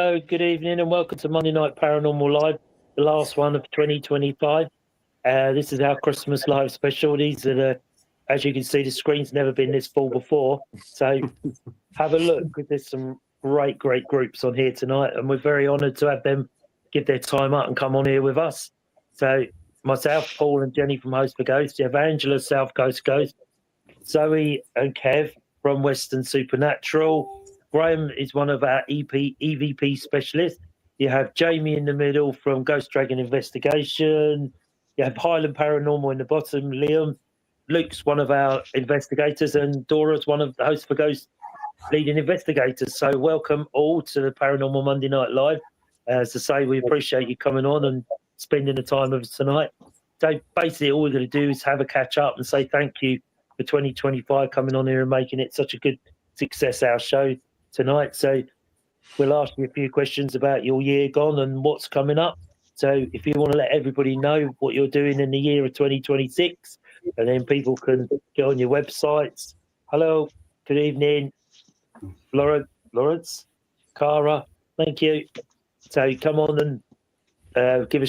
Hello, good evening, and welcome to Monday Night Paranormal Live, the last one of 2025. This is our Christmas live special. These are as you can see, the screen's never been this full before. So have a look. There's some great groups on here tonight, and we're very honoured to have them give their time up and come on here with us. So myself, Paul, and Jenny from Host for Ghosts. You have Angela, South Coast Ghost, Zoe and Kev from Western Supernatural. Graham is one of our EVP specialists. You have Jamie in the middle from Ghost Dragon Investigation. You have Highland Paranormal in the bottom, Liam. Luke's one of our investigators, and Dora's one of the Hosts for Ghosts leading investigators. So welcome all to the Paranormal Monday Night Live. As I say, we appreciate you coming on and spending the time with us tonight. So basically all we're going to do is have a catch up and say thank you for 2025 coming on here and making it such a good success, our show tonight. So we'll ask you a few questions about your year gone and what's coming up. So if you want to let everybody know what you're doing in the year of 2026, and then people can go on your websites. Hello, good evening, Lawrence, Cara, thank you. So come on and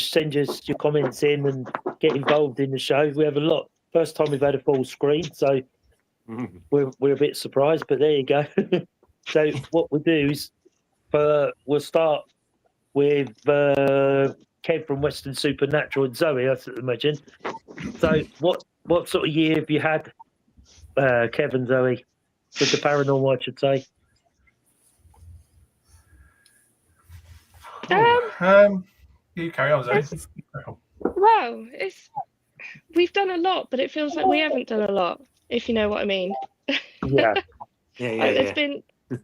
send us your comments in and get involved in the show. We have a lot. First time we've had a full screen, so we're a bit surprised, but there you go. So what we'll do is we'll start with Kev from Western Supernatural and Zoe, I imagine. So what sort of year have you had, Kev and Zoe, with the paranormal, I should say? You carry on, Zoe. Well, we've done a lot, but it feels like we haven't done a lot, if you know what I mean. Yeah.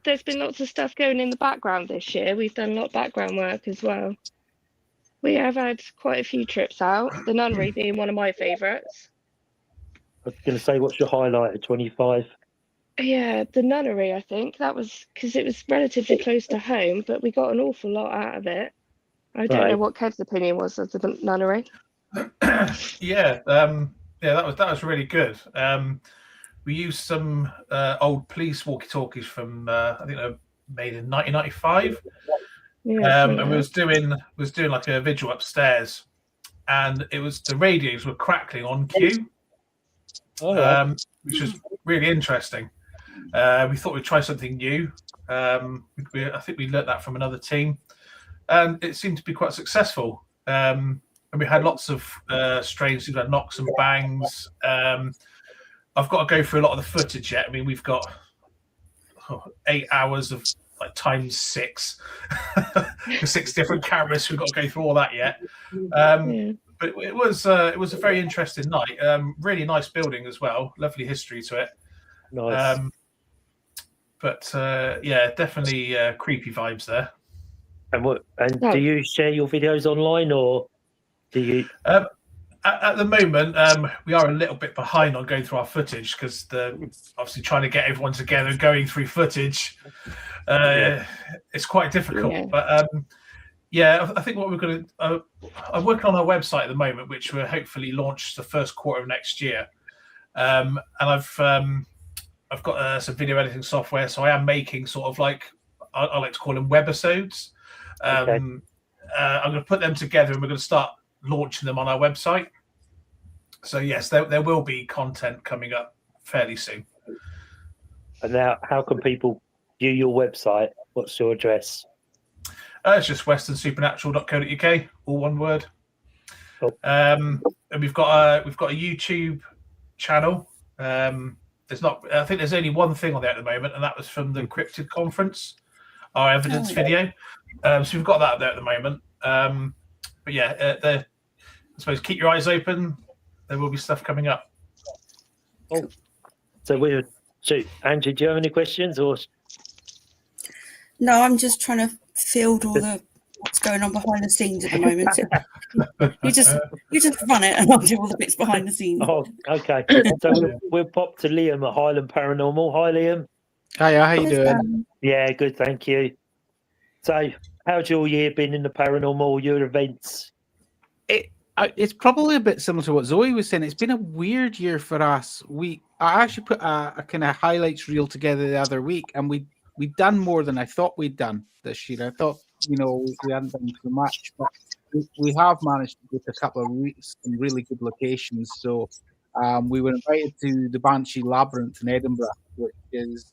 There's been lots of stuff going in the background this year. We've done a lot of background work as well. We have had quite a few trips out, the nunnery being one of my favourites. I was going to say, what's your highlight of 25? Yeah, the nunnery, I think. That was because it was relatively close to home, but we got an awful lot out of it. I don't know what Kev's opinion was of the nunnery. Yeah, that was really good. We used some old police walkie-talkies from I think they were made in 1995. Yeah, and we was doing like a vigil upstairs, and the radios were crackling on cue, which was really interesting. We thought we'd try something new. I think we learnt that from another team, and it seemed to be quite successful. And we had lots of strange things like knocks and bangs. I've got to go through a lot of the footage yet. I mean, we've got 8 hours of like times 6, 6 different cameras. We've got to go through all that yet. But it was a very interesting night. Really nice building as well. Lovely history to it. Nice. Yeah, definitely creepy vibes there. And do you share your videos online, or do you? At the moment, we are a little bit behind on going through our footage because obviously trying to get everyone together and going through footage, it's quite difficult. Yeah. But I think what we're going to, I'm working on our website at the moment, which will hopefully launch the first quarter of next year. And I've got some video editing software, so I am making sort of like I like to call them webisodes. I'm going to put them together, and we're going to start launching them on our website. So yes, there will be content coming up fairly soon. And now, how can people view your website? What's your address? It's just westernsupernatural.co.uk, all one word. Cool. And we've got a YouTube channel. I think there's only one thing on there at the moment, and that was from the Cryptid Conference, our evidence video. So we've got that there at the moment. But yeah, I suppose keep your eyes open. There will be stuff coming up. Oh, so Andrew, do you have any questions, or? No, I'm just trying to field all what's going on behind the scenes at the moment. So you just run it, and I'll do all the bits behind the scenes. Oh, okay. So we'll pop to Liam at Highland Paranormal. Hi, Liam. Hiya, how you doing? Yeah, good, thank you. So, how's your year been in the paranormal, your events? It's probably a bit similar to what Zoe was saying. It's been a weird year for us. I actually put a kind of highlights reel together the other week, and we'd done more than I thought we'd done this year. I thought we hadn't done too much, but we have managed to go to a couple of some really good locations. So we were invited to the Banshee Labyrinth in Edinburgh, which is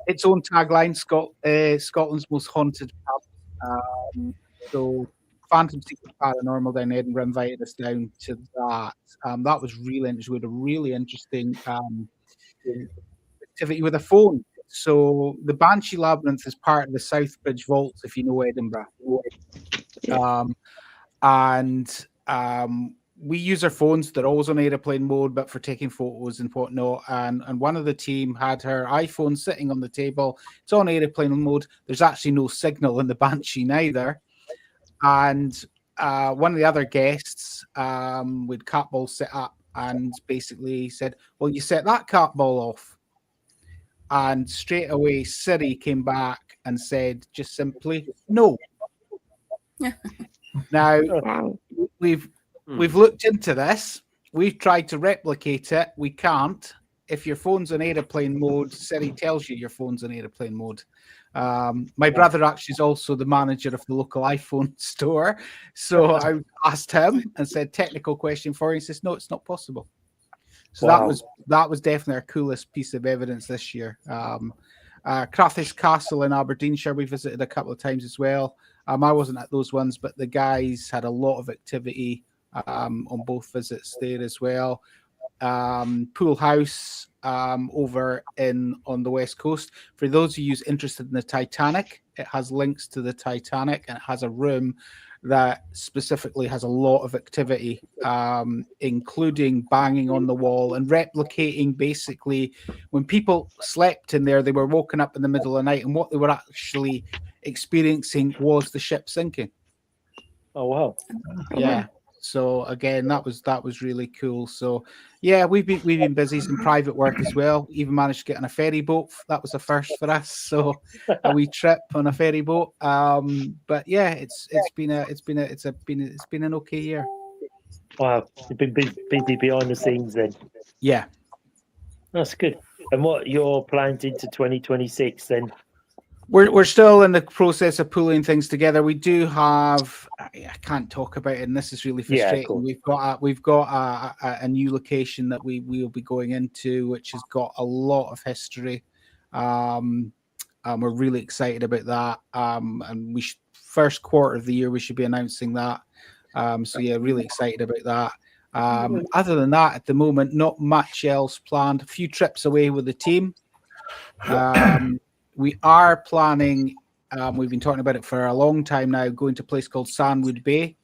its own tagline, Scotland's most haunted pub. So Phantom Secret Paranormal down in Edinburgh invited us down to that. That was really interesting. We had a really interesting activity with a phone. So the Banshee Labyrinth is part of the Southbridge Vaults, if you know Edinburgh. We use our phones. They're always on airplane mode, but for taking photos and whatnot. And one of the team had her iPhone sitting on the table. It's on airplane mode. There's actually no signal in the Banshee neither. And one of the other guests with cat ball set up and basically said, well, you set that cat ball off. And straight away, Siri came back and said just simply, no. Now, we've looked into this. We've tried to replicate it. We can't. If your phone's on airplane mode, Siri tells you your phone's on airplane mode. My brother actually is also the manager of the local iPhone store. So I asked him and said, technical question for you. He says, no, it's not possible. So that was definitely our coolest piece of evidence this year. Crathish Castle in Aberdeenshire, we visited a couple of times as well. I wasn't at those ones, but the guys had a lot of activity on both visits there as well. Pool House over on the West Coast. For those of you interested in the Titanic, it has links to the Titanic, and it has a room that specifically has a lot of activity, including banging on the wall and replicating basically when people slept in there, they were woken up in the middle of the night, and what they were actually experiencing was the ship sinking. Oh, wow. Yeah. So again, that was really cool. So yeah, we've been busy, some private work as well. Even managed to get on a ferry boat. That was a first for us. So a wee trip on a ferry boat. But yeah, it's been an okay year. Wow, you've been busy behind the scenes then. Yeah, that's good. And what your plans into 2026 then? We're still in the process of pulling things together. We do have. I can't talk about it, and this is really frustrating. Yeah, we've got a new location that we will be going into, which has got a lot of history. We're really excited about that. And first quarter of the year we should be announcing that. So yeah, really excited about that. Other than that, at the moment, not much else planned. A few trips away with the team. We are planning, we've been talking about it for a long time now, going to a place called Sandwood Bay.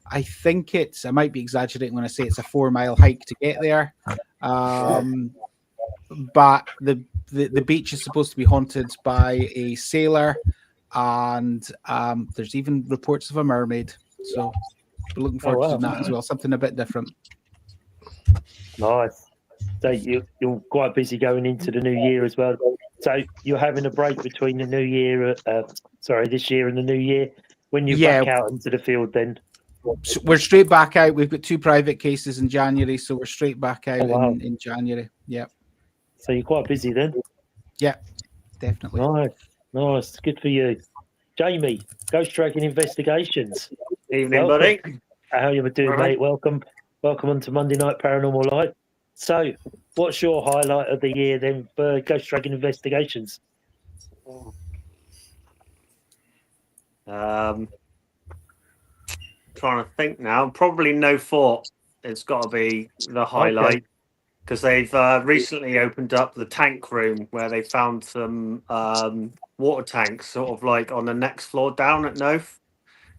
I think I might be exaggerating when I say it's a 4-mile hike to get there. But the beach is supposed to be haunted by a sailor, and there's even reports of a mermaid. So we're looking forward to that as well, something a bit different. Nice. So you're quite busy going into the new year as well. So you're having a break between the new year, this year and the new year when you're back out into the field then? So we're straight back out. We've got 2 private cases in January, so we're straight back out in January. Yeah. So you're quite busy then? Yeah, definitely. Nice. Good for you. Jamie, Ghost Dragon Investigations. Evening, buddy. How you doing, mate? Welcome on to Monday Night Paranormal Live. So, what's your highlight of the year then for Ghost Dragon Investigations? Trying to think now. Probably No Fort. It's got to be the highlight because they've recently opened up the tank room where they found some water tanks, sort of like on the next floor down at Nof.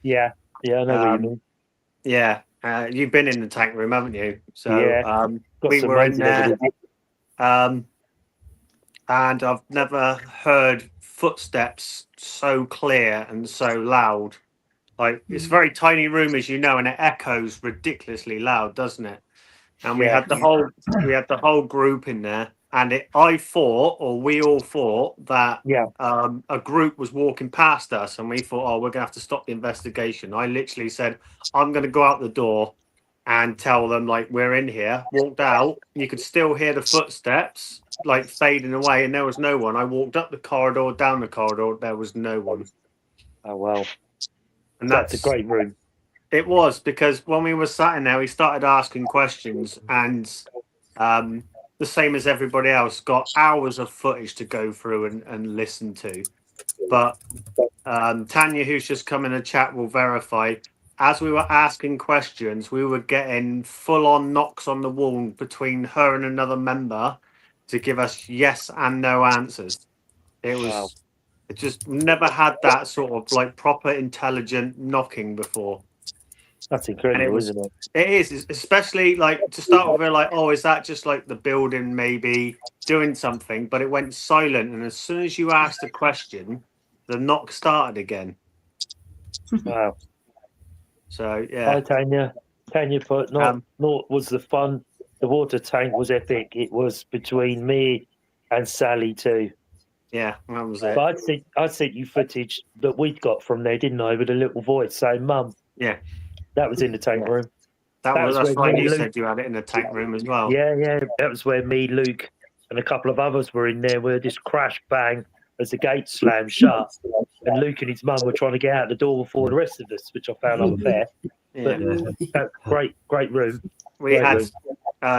Yeah, I know what you mean. Yeah. You've been in the tank room, haven't you? So yeah, we were in there, and I've never heard footsteps so clear and so loud. Like it's a very tiny room, as you know, and it echoes ridiculously loud, doesn't it? And we had the whole group in there, and we all thought that a group was walking past us, and we thought, we're gonna have to stop the investigation. I literally said, I'm gonna go out the door and tell them like we're in here. Walked out, you could still hear the footsteps like fading away, and there was no one. I walked up the corridor, down the corridor, there was no one. Oh wow, And that's a great room. It was, because when we were sat in there, we started asking questions, and the same as everybody else, got hours of footage to go through and listen to. But Tanya, who's just come in the chat, will verify. As we were asking questions, we were getting full-on knocks on the wall between her and another member to give us yes and no answers. It was. Wow. It just never had that sort of like proper intelligent knocking before. That's incredible, isn't it? It is, especially like to start with. We're like, oh, is that just like the building maybe doing something? But it went silent, and as soon as you asked a question, the knock started again. Wow. So yeah. Hi, Tanya. Tanya put, not was the fun. The water tank was epic. It was between me and Sally too. Yeah, that was it. But I sent you footage that we'd got from there, didn't I? With a little voice saying, "Mum." Yeah. That was in the tank room. That's where right. You Luke, said you had it in the tank room as well. Yeah. That was where me, Luke, and a couple of others were in there. Where this crash bang as the gate slammed shut, and Luke and his mum were trying to get out the door before the rest of us, which I found unfair. Yeah. But great room. We had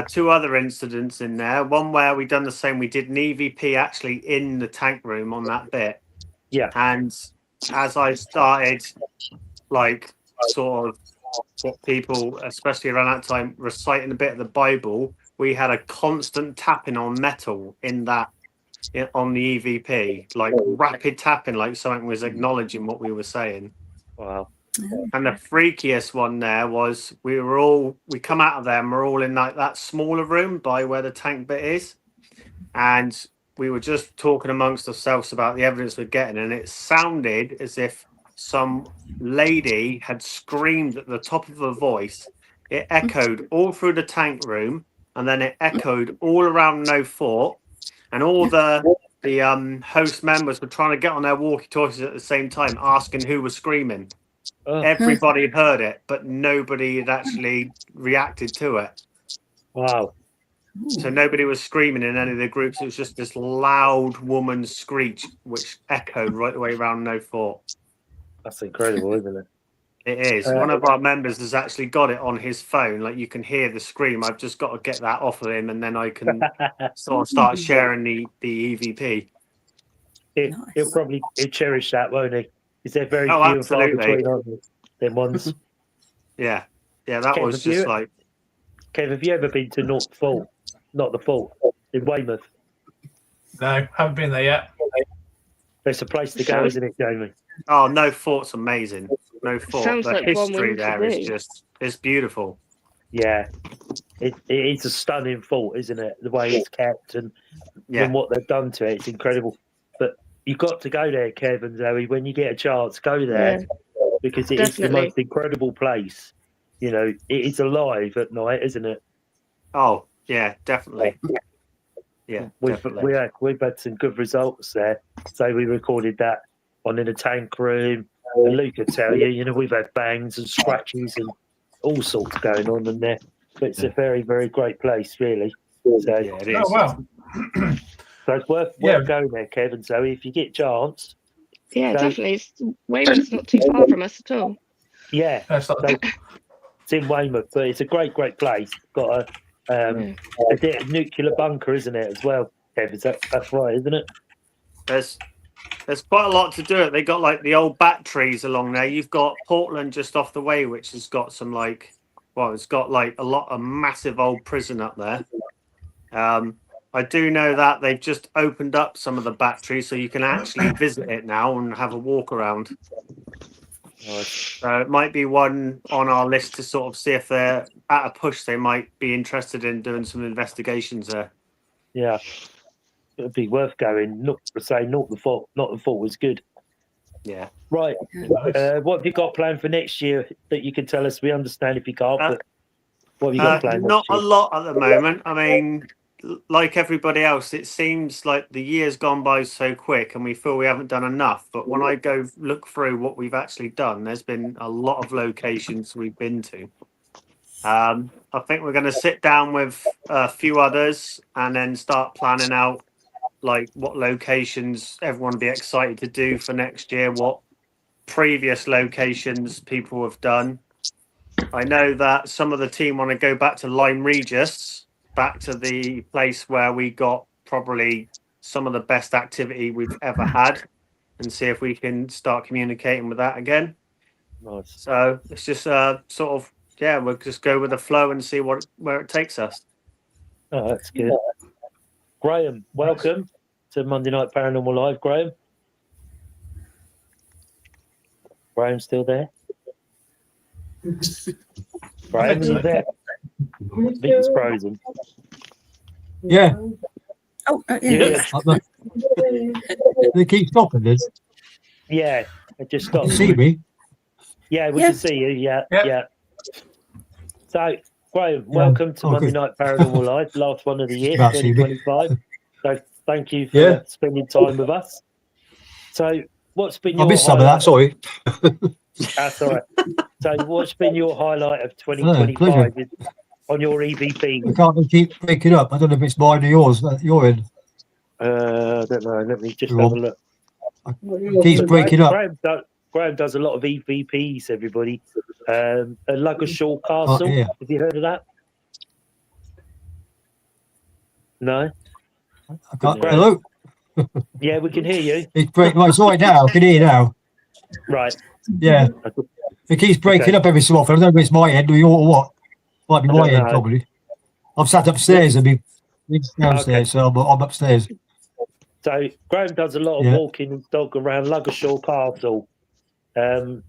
two other incidents in there. One where we done the same. We did an EVP actually in the tank room on that bit. Yeah. And as I started, like, sort of what people, especially around that time, reciting a bit of the Bible, we had a constant tapping on metal on the EVP, like rapid tapping, like something was acknowledging what we were saying. Wow. And the freakiest one there was we come out of there and we're all in like that smaller room by where the tank bit is, and we were just talking amongst ourselves about the evidence we're getting, and it sounded as if some lady had screamed at the top of her voice. It echoed all through the tank room, and then it echoed all around No Fort, and all the host members were trying to get on their walkie-talkies at the same time, asking who was screaming. Everybody heard it, but nobody had actually reacted to it. Wow. So nobody was screaming in any of the groups. It was just this loud woman's screech, which echoed right the way around No Fort. That's incredible, isn't it? It is. One of our members has actually got it on his phone. Like, you can hear the scream. I've just got to get that off of him, and then I can sort of start sharing the EVP. He'll cherish that, won't he? Is there very few and far absolutely. between them ones? Yeah, that Kev, was just like. Kev, have you ever been to North Fort? Not the Fort, in Weymouth. No, haven't been there yet. There's a place to go, isn't it, Jamie? Oh, No Fort's amazing. No Fort. Sounds The like history there is do. just, it's beautiful. Yeah, it is a stunning fort, isn't it? The way it's kept and what they've done to it, it's incredible. But you've got to go there, Kev and Zoe, when you get a chance. Go there because it is the most incredible place. You know, it is alive at night, isn't it? Oh yeah, definitely. Yeah, we've had some good results there. So we recorded that in the tank room. And Luke could tell you, you know, we've had bangs and scratches and all sorts going on in there. But it's a very, very great place, really. So, it is. Oh, wow. So it's worth going there, Kevin. So if you get a chance. Yeah, definitely. Weymouth's not too far from us at all. Yeah. It's in Weymouth, but it's a great, great place. Got a nuclear bunker, isn't it, as well, Kevin? That's right, isn't it? There's quite a lot to do it. They got like the old batteries along there. You've got Portland just off the way, which has got some it's got like a massive old prison up there. I do know that they've just opened up some of the batteries, so you can actually visit it now and have a walk around. So it might be one on our list to sort of see if they're at a push. They might be interested in doing some investigations there. Yeah. It'd be worth going. Not the Fort was good. Yeah. Right. Nice. What have you got planned for next year that you can tell us? We understand if you can't, but what have you got planned? Not a lot at the moment. I mean, like everybody else, it seems like the year's gone by so quick and we feel we haven't done enough. But when I go look through what we've actually done, there's been a lot of locations we've been to. I think we're going to sit down with a few others and then start planning out like what locations everyone will be excited to do for next year, what previous locations people have done. I know that some of the team want to go back to Lyme Regis, back to the place where we got probably some of the best activity we've ever had, and see if we can start communicating with that again. Nice. So it's just sort of, yeah, we'll just go with the flow and see where it takes us. Oh, that's good. Graham, welcome to Monday Night Paranormal Live, Graham. Graham's still there? Graham, are you there? I think it's frozen. Yeah. Oh, yeah. They keep stopping this. Yeah, it just You stopped. see me? Yeah, we Yeah. can see you. Yeah, Yep. yeah. So, Graham, welcome to Oh, Monday good. Night Paranormal Live, last one of the year, About to see me. 2025. So, thank you for Yeah. spending time with us. So, what's been I your missed some of that. highlight? Sorry. That's all right. So, what's been your highlight of pleasure. 2025 on your I EVP? can't keep breaking up. I don't know if it's mine or yours. You're in. I don't know. Let me just Go have on. a look. It keeps So breaking up. Graham does a lot of EVPs, everybody. At Luggershaw Oh, Castle. yeah. Have you heard of that? No? I can't, Right. hello? Yeah, we can hear you. It's breaking. Well, it's all right now. I can hear you now. Right. Yeah. It keeps breaking Okay. up every so often. I don't know if it's my end or your or what. Might be I my don't end, know. probably. I'm sat upstairs and be downstairs, so I'm upstairs. So Graham does a lot of Yeah. walking and dog around Luggershaw Castle, and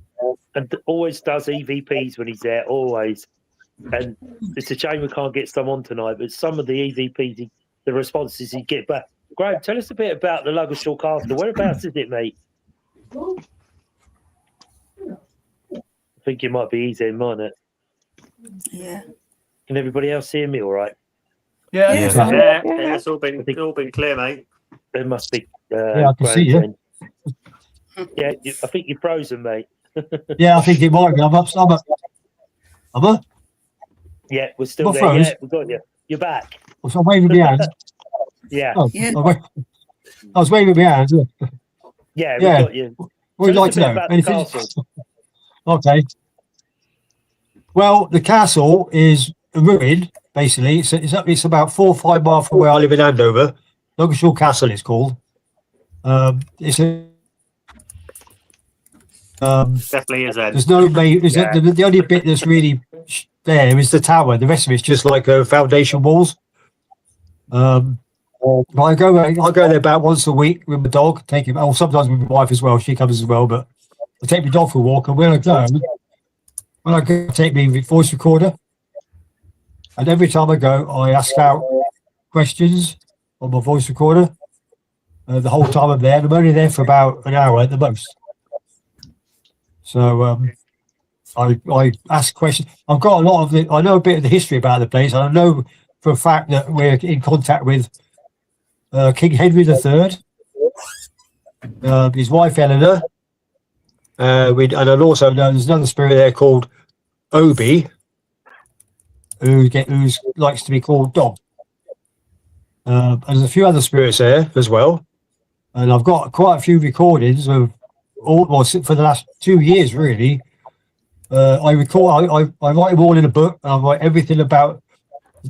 always does EVPs when he's there, always. And it's a shame we can't get some on tonight, but some of the EVPs, the responses he get back. Graham, tell us a bit about the Luggershaw Castle. Whereabouts is it, mate? I think it might be easy, mightn't it? Yeah. Can everybody else hear me all right? Yeah. Yeah. Yeah, it's all been clear, mate. There must be. Yeah, I can see Graham's you. end. Yeah, I think you're frozen, mate. Yeah, I think it might be. I'm up. I'm up. Yeah, we're still Not there. froze. Yeah, we got you. You're back. So I'm waving my hands. Yeah, Oh, Yeah. I was waving my hands. yeah, we Yeah. got you. What would you Tell like us to a bit know? about the Anything? castle. Okay. Well, the castle is a ruin, basically. It's about 4 or 5 miles from where I live in Andover. Luggershaw Castle, it's called. It's a. Definitely is Ed. There's no main. Yeah. The only bit that's really there is the tower. The rest of it's just like foundation walls. I go there about once a week with my dog. Take him. Oh, sometimes with my wife as well. She comes as well. But I take my dog for a walk, and when I go, I take my voice recorder, and every time I go, I ask out questions on my voice recorder. The whole time I'm there, and I'm only there for about an hour at the most. So I ask questions. I've got a lot of I know a bit of the history about the place, and I know for a fact that we're in contact with King Henry III, his wife Eleanor, and I also know there's another spirit there called Obi, who likes to be called Dom. And there's a few other spirits there as well, and I've got quite a few recordings of for the last 2 years really. I record. I write them all in a book, and I write everything about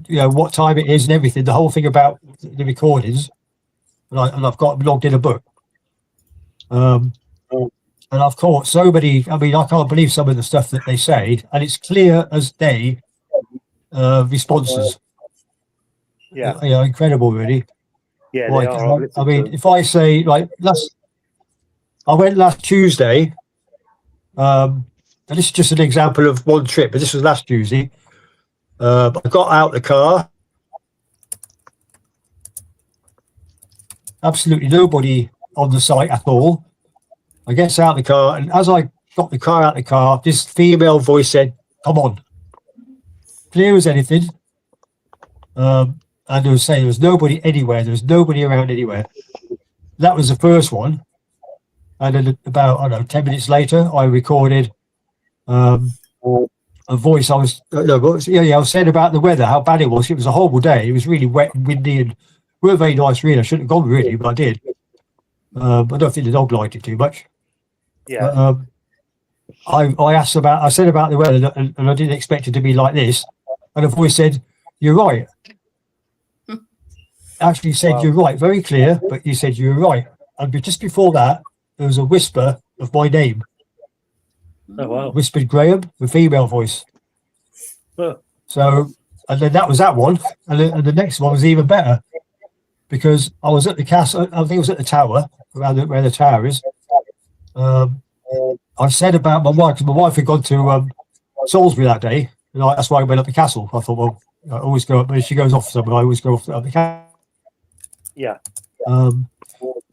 what time it is and everything. The whole thing about the recordings, and I've got them logged in a book. And I've caught so many. I mean, I can't believe some of the stuff that they say, and it's clear as day. Responses. Yeah, Incredible, really. yeah, Like, they are. I mean, if I say I went last Tuesday. And this is just an example of one trip, but this was last Tuesday. I got out the car. Absolutely nobody on the site at all. I get out the car, and as I got the car out the car, this female voice said, "Come on." Clear as anything. And they were saying there was nobody anywhere. There was nobody around anywhere. That was the first one. And then about, I don't know, 10 minutes later, I recorded a voice. I was saying about the weather, how bad it was. It was a horrible day. It was really wet and windy and weren't very nice, really. I shouldn't have gone, really, but I did. I don't think the dog liked it too much. Yeah. I asked about, I said about the weather, and I didn't expect it to be like this. And a voice said, "You're right." Actually said, Wow. "You're right," very clear, but you said, "You're right." And just before that, there was a whisper of my name. Oh wow. Whispered Graham, the female voice. Huh. So, and then that was that one. And the next one was even better because I was at the castle, I think it was at the tower, around where the tower is. I said about my wife, because my wife had gone to Salisbury that day, and that's why I went up the castle. I thought, well, I always go up, when she goes off somewhere, I always go up the castle. Yeah.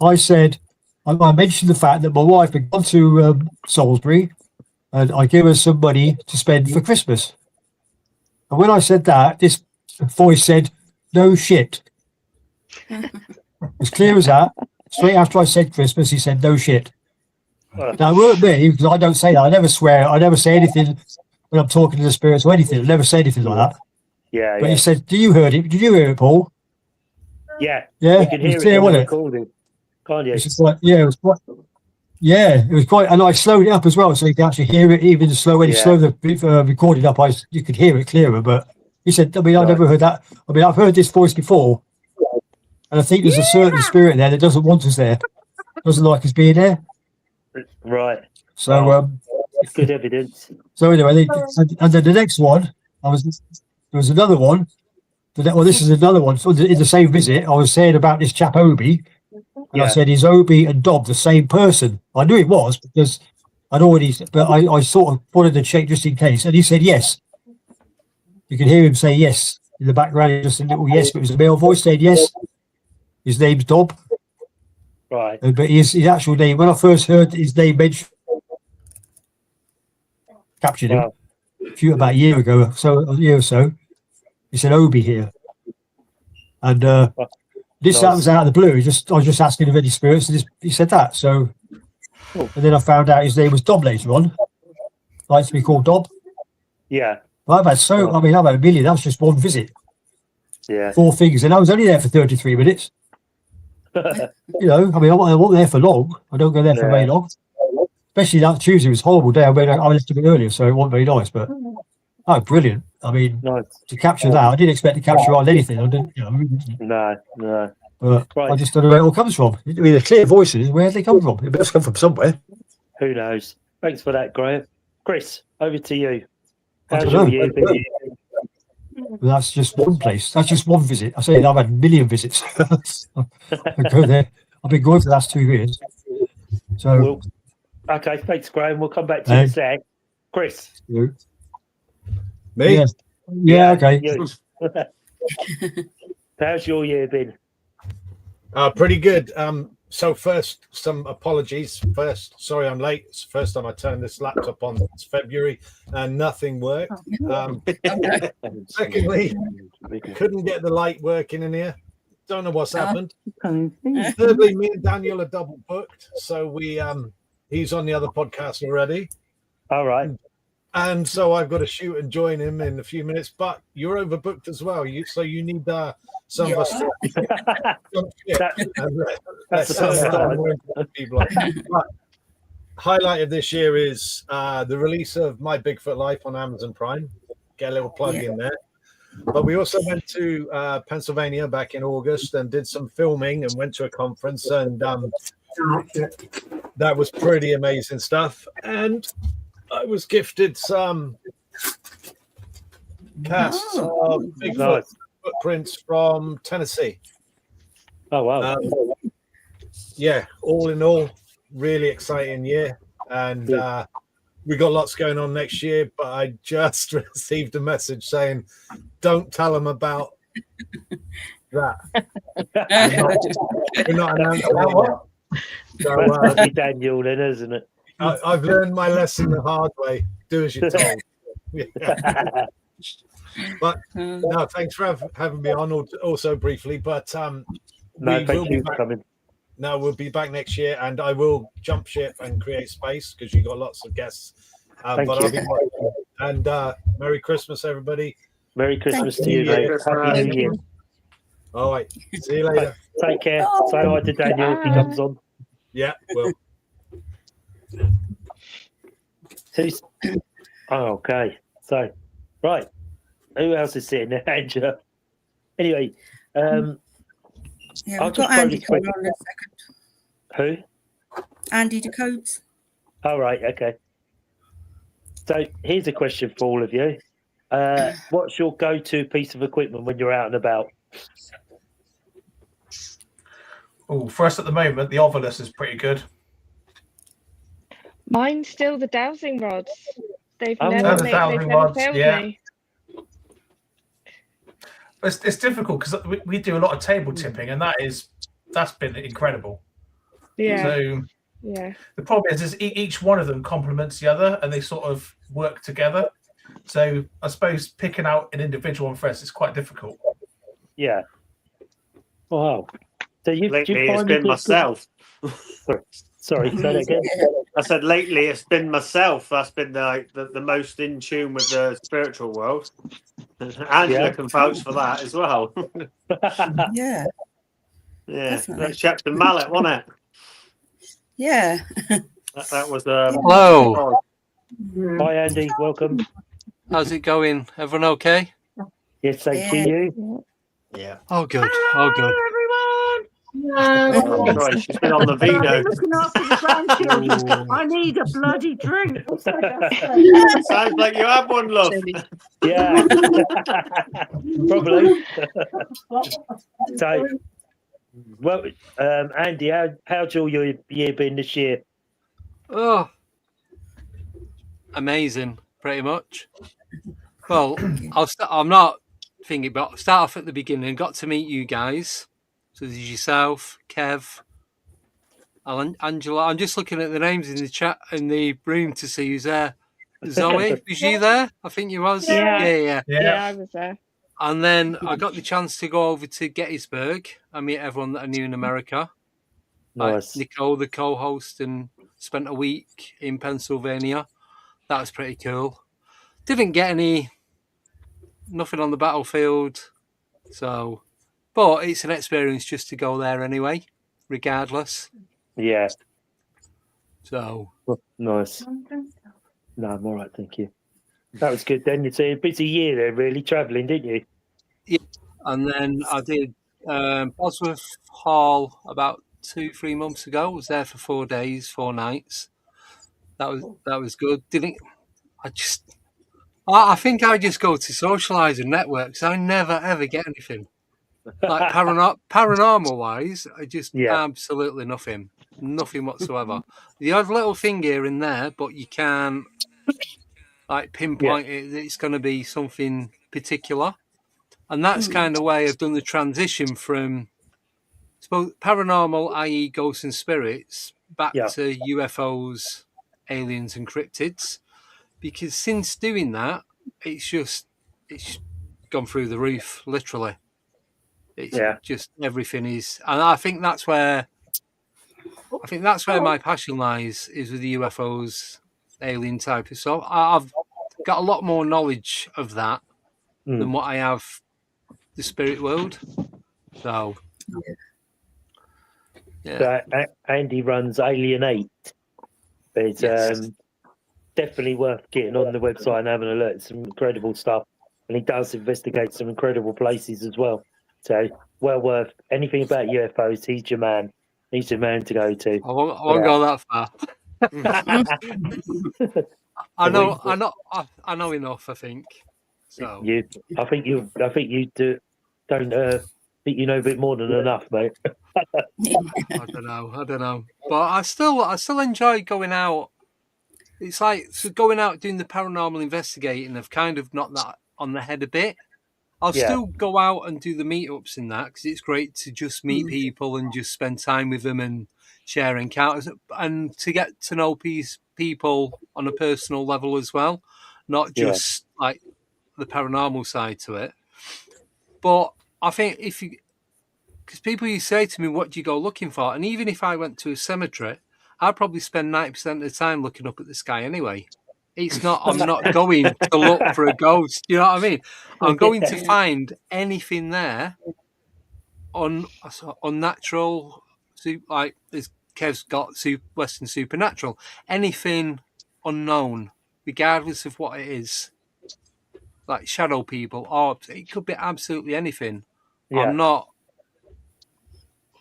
I said, I mentioned the fact that my wife had gone to Salisbury, and I gave her some money to spend for Christmas. And when I said that, this voice said, "No shit." As clear as that. Straight after I said Christmas, he said, "No shit." Now, it weren't me, because I don't say that. I never swear. I never say anything when I'm talking to the spirits or anything. I never say anything like that. Yeah. But he said, "Do you heard it? Did you hear it, Paul?" Yeah. Yeah, You can hear was it clear, on the wasn't it? recording, can't you? It's just like, yeah, it was quite. Yeah, it was quite, and I slowed it up as well, so you can actually hear it even slow. When you Yeah. slow the recording up, you could hear it clearer. But he said, I mean, I Right. never heard that. I mean, I've heard this voice before, and I think there's a certain spirit there that doesn't want us there, doesn't like us being there. Right. So, Wow. It's good evidence. so anyway, and then the next one, there was another one. Well, this is another one. So in the same visit, I was saying about this chap Obi. And I Yeah. said, "Is Obi and Dob the same person?" I knew it was because I'd already, but I sort of wanted to check just in case. And he said, "Yes." You can hear him say yes in the background, just a little yes, but it was a male voice saying yes. His name's Dob. Right. But his actual name, when I first heard his name mentioned, captured him Wow. about a year ago, a year or so. He said, "Obi here." And this that Nice. was out of the blue. I was just asking if any spirits, and he said that. So, Cool. and then I found out his name was Dob later on. Likes to be called Dob. Yeah. Well, I've had a million. That was just one visit. Yeah. 4 figures, and I was only there for 33 minutes. You know, I mean, I wasn't there for long. I don't go there for very long. Especially that Tuesday was a horrible day. I mean, I left a bit earlier, so it wasn't very nice. But brilliant! I mean, Nice. to capture that, I didn't expect to capture on anything. I didn't, you know. No. But Right. I just don't know where it all comes from. I mean, the clear voices, where do they come from? It must come from somewhere. Who knows? Thanks for that, Graham. Chris, over to you. I How's don't your know. year been? But that's just one place. That's just one visit. I say I've had a million visits. I go there. I've been going for the last 2 years. So, Okay, thanks, Graham. We'll come back to you in a sec. Chris. you. Me? Yeah, okay. You. How's your year been? Pretty good. So first, some apologies. First, sorry I'm late. It's the first time I turned this laptop on since February and nothing worked. Secondly, couldn't get the light working in here. Don't know what's happened. Thirdly, me and Daniel are double booked, so he's on the other podcast already. All right. And so I've got to shoot and join him in a few minutes, but you're overbooked as well. So you need some of us to That's the first time. But highlight of this year is the release of My Bigfoot Life on Amazon Prime. Get a little plug in there. But we also went to Pennsylvania back in August and did some filming and went to a conference, and that was pretty amazing stuff. And I was gifted some casts of Bigfoot footprints from Tennessee. Oh, wow. Yeah, all in all, really exciting year. And we got lots going on next year, but I just received a message saying, don't tell them about that. We're not announcing that. So, That's probably Daniel then, isn't it? I've learned my lesson the hard way. Do as you're told. But no, thanks for having me on also briefly. But No, thank you for coming. No, we'll be back next year, and I will jump ship and create space because you got lots of guests. Thank you. And Merry Christmas, everybody. Merry Christmas to you, mate. Happy New Year. All right. See you later. Take care. Say hi to Daniel if he comes on. Yeah, well. Who's? Oh, okay. So, right. Who else is sitting there, Angela? Anyway, Yeah, I'll we've just got throw Andy this coming question. on in a second. Who? Andy Decodes. All right. Okay. So here's a question for all of you. What's your go-to piece of equipment when you're out and about? Oh, for us at the moment, the Ovilus is pretty good. Mine's still the dowsing rods. They've Oh, never the they've dowsing never rods, failed yeah. me. It's difficult because we do a lot of table tipping, and that's been incredible. Yeah. So Yeah. the problem is each one of them complements the other, and they sort of work together. So I suppose picking out an individual one first is quite difficult. Yeah. Wow. So do Lately, you it's find been it myself. Sorry, say that again. I said lately, it's been myself. That's been the most in tune with the spiritual world. Angela can vouch for that as well. Yeah, Yeah, definitely. that's Chapter Mallet, wasn't it? Yeah. That was Hello. Hi, Andy. Welcome. How's it going? Everyone okay? Yes, thank you. Yeah. Oh, good. Oh, good. Oh, Christ, she's been on the vino. Looking after the grandchildren. I need a bloody drink. Sounds like you have one, love. Yeah. Probably. So, well, Andy, how's your year been this year? Oh, amazing, pretty much. Well, I'm not thinking, but I'll start off at the beginning. Got to meet you guys. So there's yourself, Kev, Alan, Angela. I'm just looking at the names in the chat in the room to see who's there. Zoe, was you there? I think you was. Yeah. Yeah. I was there. And then I got the chance to go over to Gettysburg and meet everyone that I knew in America. Nice. Like Nicole, the co-host, and spent a week in Pennsylvania. That was pretty cool. Didn't get nothing on the battlefield. So, but it's an experience just to go there anyway, regardless. Yeah. So, nice. No, I'm all right, thank you. That was good then. It's a busy year there, really, travelling, didn't you? yeah. And then I did Bosworth Hall about 2-3 months ago. I was there for 4 days, 4 nights. That was good. I think I just go to socialise and network because I never ever get anything. Like paranormal wise, I just absolutely nothing whatsoever. The odd little thing here and there, but you can't like pinpoint it. It's going to be something particular, and that's kind of why I've done the transition from paranormal, i.e., ghosts and spirits, back to UFOs, aliens, and cryptids. Because since doing that, it's gone through the roof, literally. It's just everything is, and I think that's where my passion lies, is with the UFOs, alien type of stuff. I've got a lot more knowledge of that than what I have the spirit world. So, So, Andy runs Alienate. It's definitely worth getting on the website and having a look. It's some incredible stuff, and he does investigate some incredible places as well. So, well worth anything about UFOs. He's your man. He's your man to go to. I won't go that far. I know enough. I think. So I think you do. Don't think you know a bit more than enough, mate. I don't know, but I still enjoy going out. It's like going out doing the paranormal investigating. I've kind of knocked that on the head a bit. I'll still go out and do the meetups in that because it's great to just meet people and just spend time with them and share encounters and to get to know people on a personal level as well, not just like the paranormal side to it. But I think because people used to say to me, what do you go looking for? And even if I went to a cemetery, I'd probably spend 90% of the time looking up at the sky anyway. I'm not going to look for a ghost. You know what I mean? I'm going to find anything there unnatural, like Kev's got Western supernatural, anything unknown regardless of what it is, like shadow people, or it could be absolutely anything. Yeah. I'm not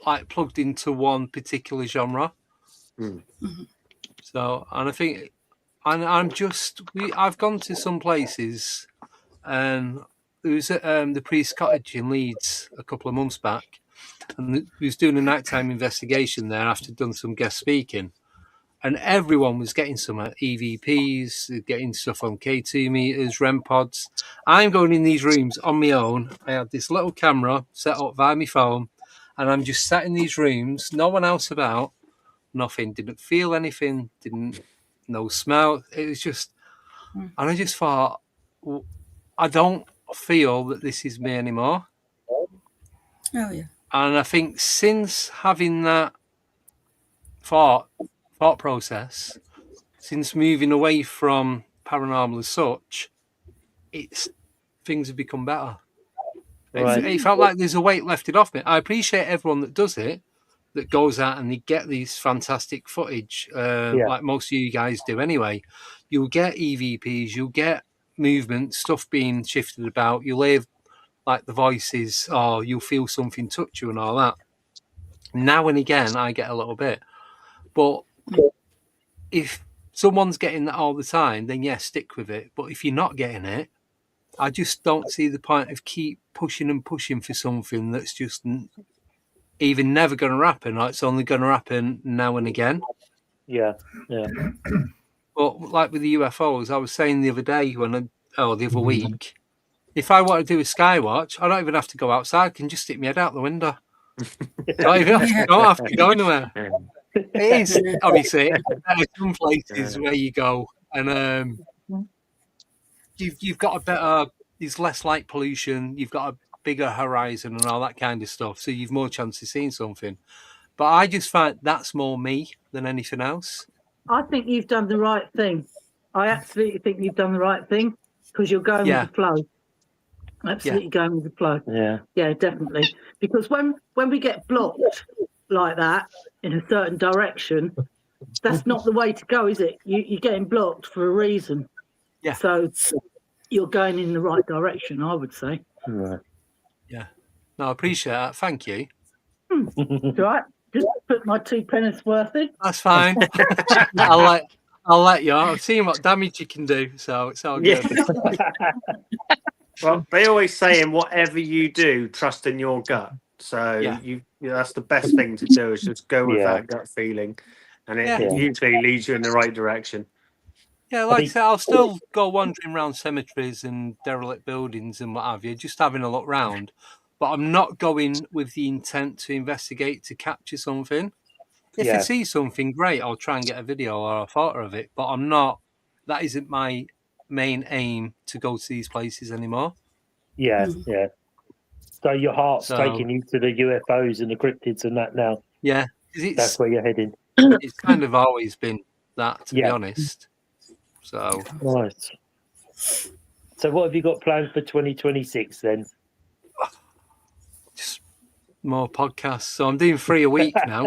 like plugged into one particular genre. So, and I think, and I've gone to some places, and there was at the Priest Cottage in Leeds a couple of months back, and we was doing a nighttime investigation there after done some guest speaking, and everyone was getting some EVPs, getting stuff on K2 meters, REM pods. I'm going in these rooms on my own. I had this little camera set up via my phone, and I'm just sat in these rooms, no one else about, nothing, didn't feel anything, no smell. It was just, and I just thought, I don't feel that this is me anymore. Oh yeah. And I think since having that thought process, since moving away from paranormal as such, things have become better. Right. It felt like there's a weight lifted off me. I appreciate everyone that does it, that goes out and they get these fantastic footage, like most of you guys do anyway. You'll get EVPs, you'll get movement, stuff being shifted about, you'll hear like the voices, or you'll feel something touch you and all that. Now and again, I get a little bit. But if someone's getting that all the time, then yes, stick with it. But if you're not getting it, I just don't see the point of keep pushing and pushing for something that's just either never going to happen, or it's only going to happen now and again. Yeah. But like with the UFOs, I was saying the other day the other week, if I want to do a skywatch, I don't even have to go outside. I can just stick my head out the window. Don't have to go anywhere. It is, obviously, there are some places where you go and you've got a better, there's less light pollution, you've got a bigger horizon and all that kind of stuff, so you've more chance of seeing something. But I just find that's more me than anything else. I think you've done the right thing. I absolutely think you've done the right thing because you're going with the flow. Absolutely going with the flow. Yeah, definitely. Because when we get blocked like that in a certain direction, that's not the way to go, is it? You're getting blocked for a reason. Yeah. So you're going in the right direction, I would say. Right. Yeah. No, I appreciate that. Thank you. Right. Just put my 2 pennies worth in. That's fine. I'll let you. I've seen what damage you can do, so it's all good. Well, they always say in whatever you do, trust in your gut. So that's the best thing to do, is just go with that gut feeling, and it usually leads you in the right direction. Yeah, like I said, I'll still go wandering around cemeteries and derelict buildings and what have you, just having a look round. But I'm not going with the intent to investigate, to capture something. If I see something, great, I'll try and get a video or a photo of it. But I'm not, that isn't my main aim to go to these places anymore. Yeah. So your heart's taking you to the UFOs and the cryptids and that now. Yeah. That's where you're heading. It's kind of always been that, to be honest. So. Right. So what have you got planned for 2026 then? Just more podcasts. So I'm doing 3 a week now.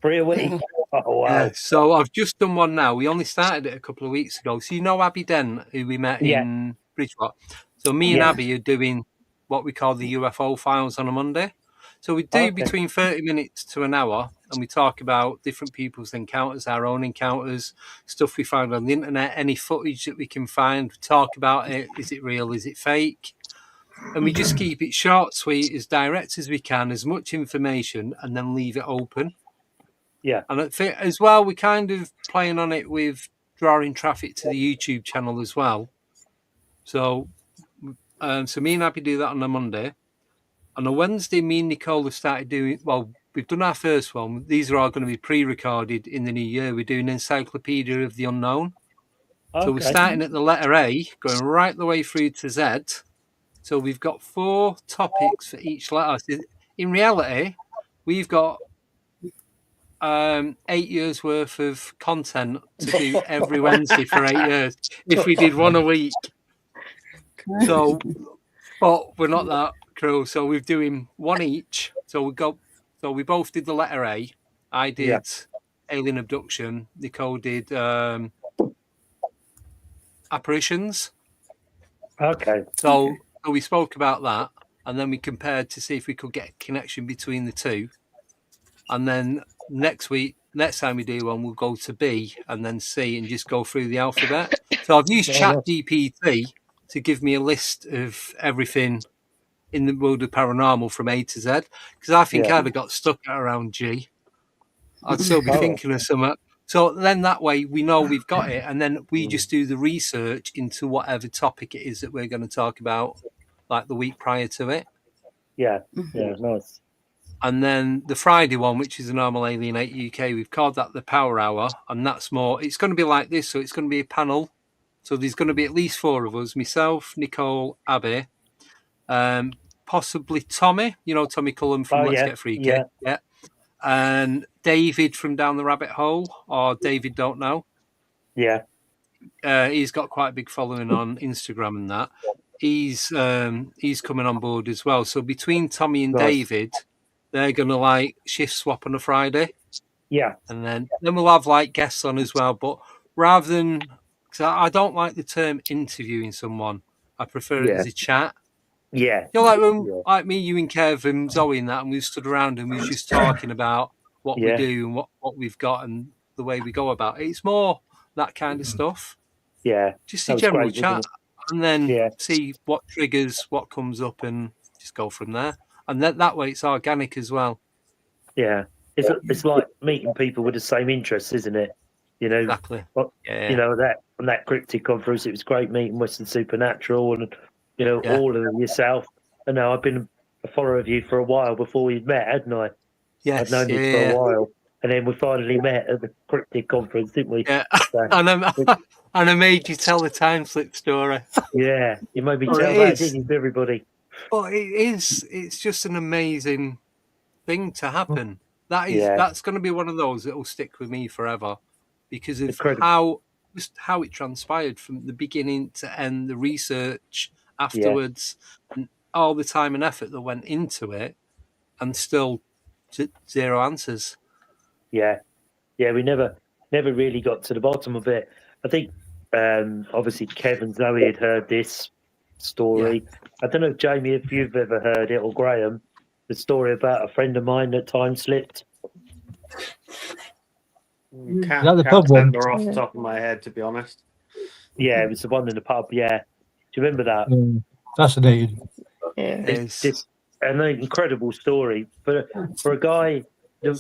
3 a week? Oh, wow. Yeah, so I've just done one now. We only started it a couple of weeks ago. So you know Abby Dent, who we met in Bridgeport? So me and Abby are doing what we call the UFO files on a Monday. So we do between 30 minutes to an hour, and we talk about different people's encounters, our own encounters, stuff we found on the internet, any footage that we can find, talk about it. Is it real? Is it fake? And we just keep it short, sweet, as direct as we can, as much information, and then leave it open. Yeah. And as well, we're kind of playing on it with drawing traffic to the YouTube channel as well. So me and Abby do that on a Monday. On a Wednesday, me and Nicole have started doing, we've done our first one. These are all going to be pre-recorded in the new year. We're doing Encyclopedia of the Unknown. Okay. So we're starting at the letter A, going right the way through to Z. So we've got 4 topics for each letter. In reality, we've got 8 years worth of content to do every Wednesday for 8 years if we did one a week. So, but we're not that cruel. So we're doing one each. So we both did the letter A. I did alien abduction. Nicole did apparitions. Okay. So we spoke about that, and then we compared to see if we could get a connection between the two. And then next time we do one, we'll go to B and then C and just go through the alphabet. So I've used ChatGPT to give me a list of everything in the world of paranormal from A to Z, because I think I'd have got stuck at around G. I'd still be thinking of something. So then that way we know we've got it, and then we just do the research into whatever topic it is that we're going to talk about, like the week prior to it. Yeah, nice. And then the Friday one, which is a normal Alien 8 UK, we've called that the Power Hour, and that's more, it's going to be like this, so it's going to be a panel. So there's going to be at least 4 of us, myself, Nicole, Abby, possibly Tommy, Tommy Cullen from Let's Get Freaky. Yeah. And David from Down the Rabbit Hole, or David Don't Know. Yeah. He's got quite a big following on Instagram and that. He's coming on board as well. So between Tommy and David, they're going to shift swap on a Friday. Yeah. And then we'll have guests on as well. But rather than, because I don't like the term interviewing someone, I prefer it as a chat. Yeah. Like me, you and Kev and Zoe and that, and we stood around and we was just talking about what we do and what we've got and the way we go about it. It's more that kind of stuff. Yeah. Just a general chat. And then see what triggers, what comes up, and just go from there. And that way it's organic as well. Yeah. It's like meeting people with the same interests, isn't it? Exactly. That cryptid conference, it was great meeting Western Supernatural and all of yourself. I know I've been a follower of you for a while before we'd met, hadn't I? Yes. I'd known you for a while. And then we finally met at the cryptid conference, didn't we? Yeah. And I made you tell the time slip story. Yeah, you made me tell that, didn't you, to everybody? Well, it's just an amazing thing to happen. That's going to be one of those that will stick with me forever because of how it transpired from the beginning to end, the research afterwards, and all the time and effort that went into it, and still zero answers. Yeah, we never really got to the bottom of it. I think obviously Kev and Zoe had heard this story. I don't know, Jamie, if you've ever heard it, or Graham, the story about a friend of mine that time slipped. Can't remember off the top of my head, to be honest. Yeah, it was the one in the pub. Yeah, do you remember that? Fascinating. Yeah, it's just an incredible story for a guy.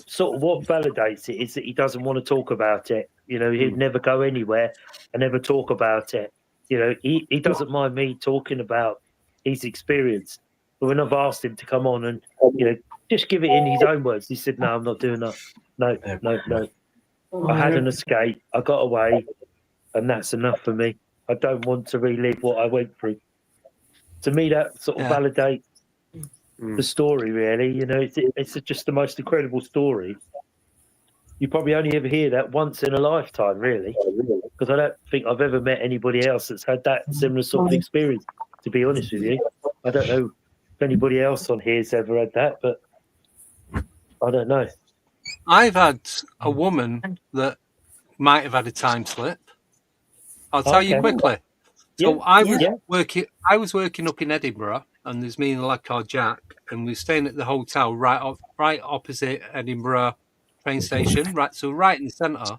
Sort of what validates it is that he doesn't want to talk about it. He'd never go anywhere and never talk about it. He doesn't mind me talking about his experience. But when I've asked him to come on and just give it in his own words, he said, "No, I'm not doing that. No. I had an escape. I got away, and that's enough for me. I don't want to relive what I went through." To me, that sort of validates the story, really. It's just the most incredible story. You probably only ever hear that once in a lifetime, really, because I don't think I've ever met anybody else that's had that similar sort of experience, to be honest with you. I don't know if anybody else on here's ever had that, but I don't know. I've had a woman that might have had a time slip. I'll tell you quickly. So I was working up in Edinburgh, and there's me and a lad called Jack, and we were staying at the hotel right opposite Edinburgh train station, right in the centre.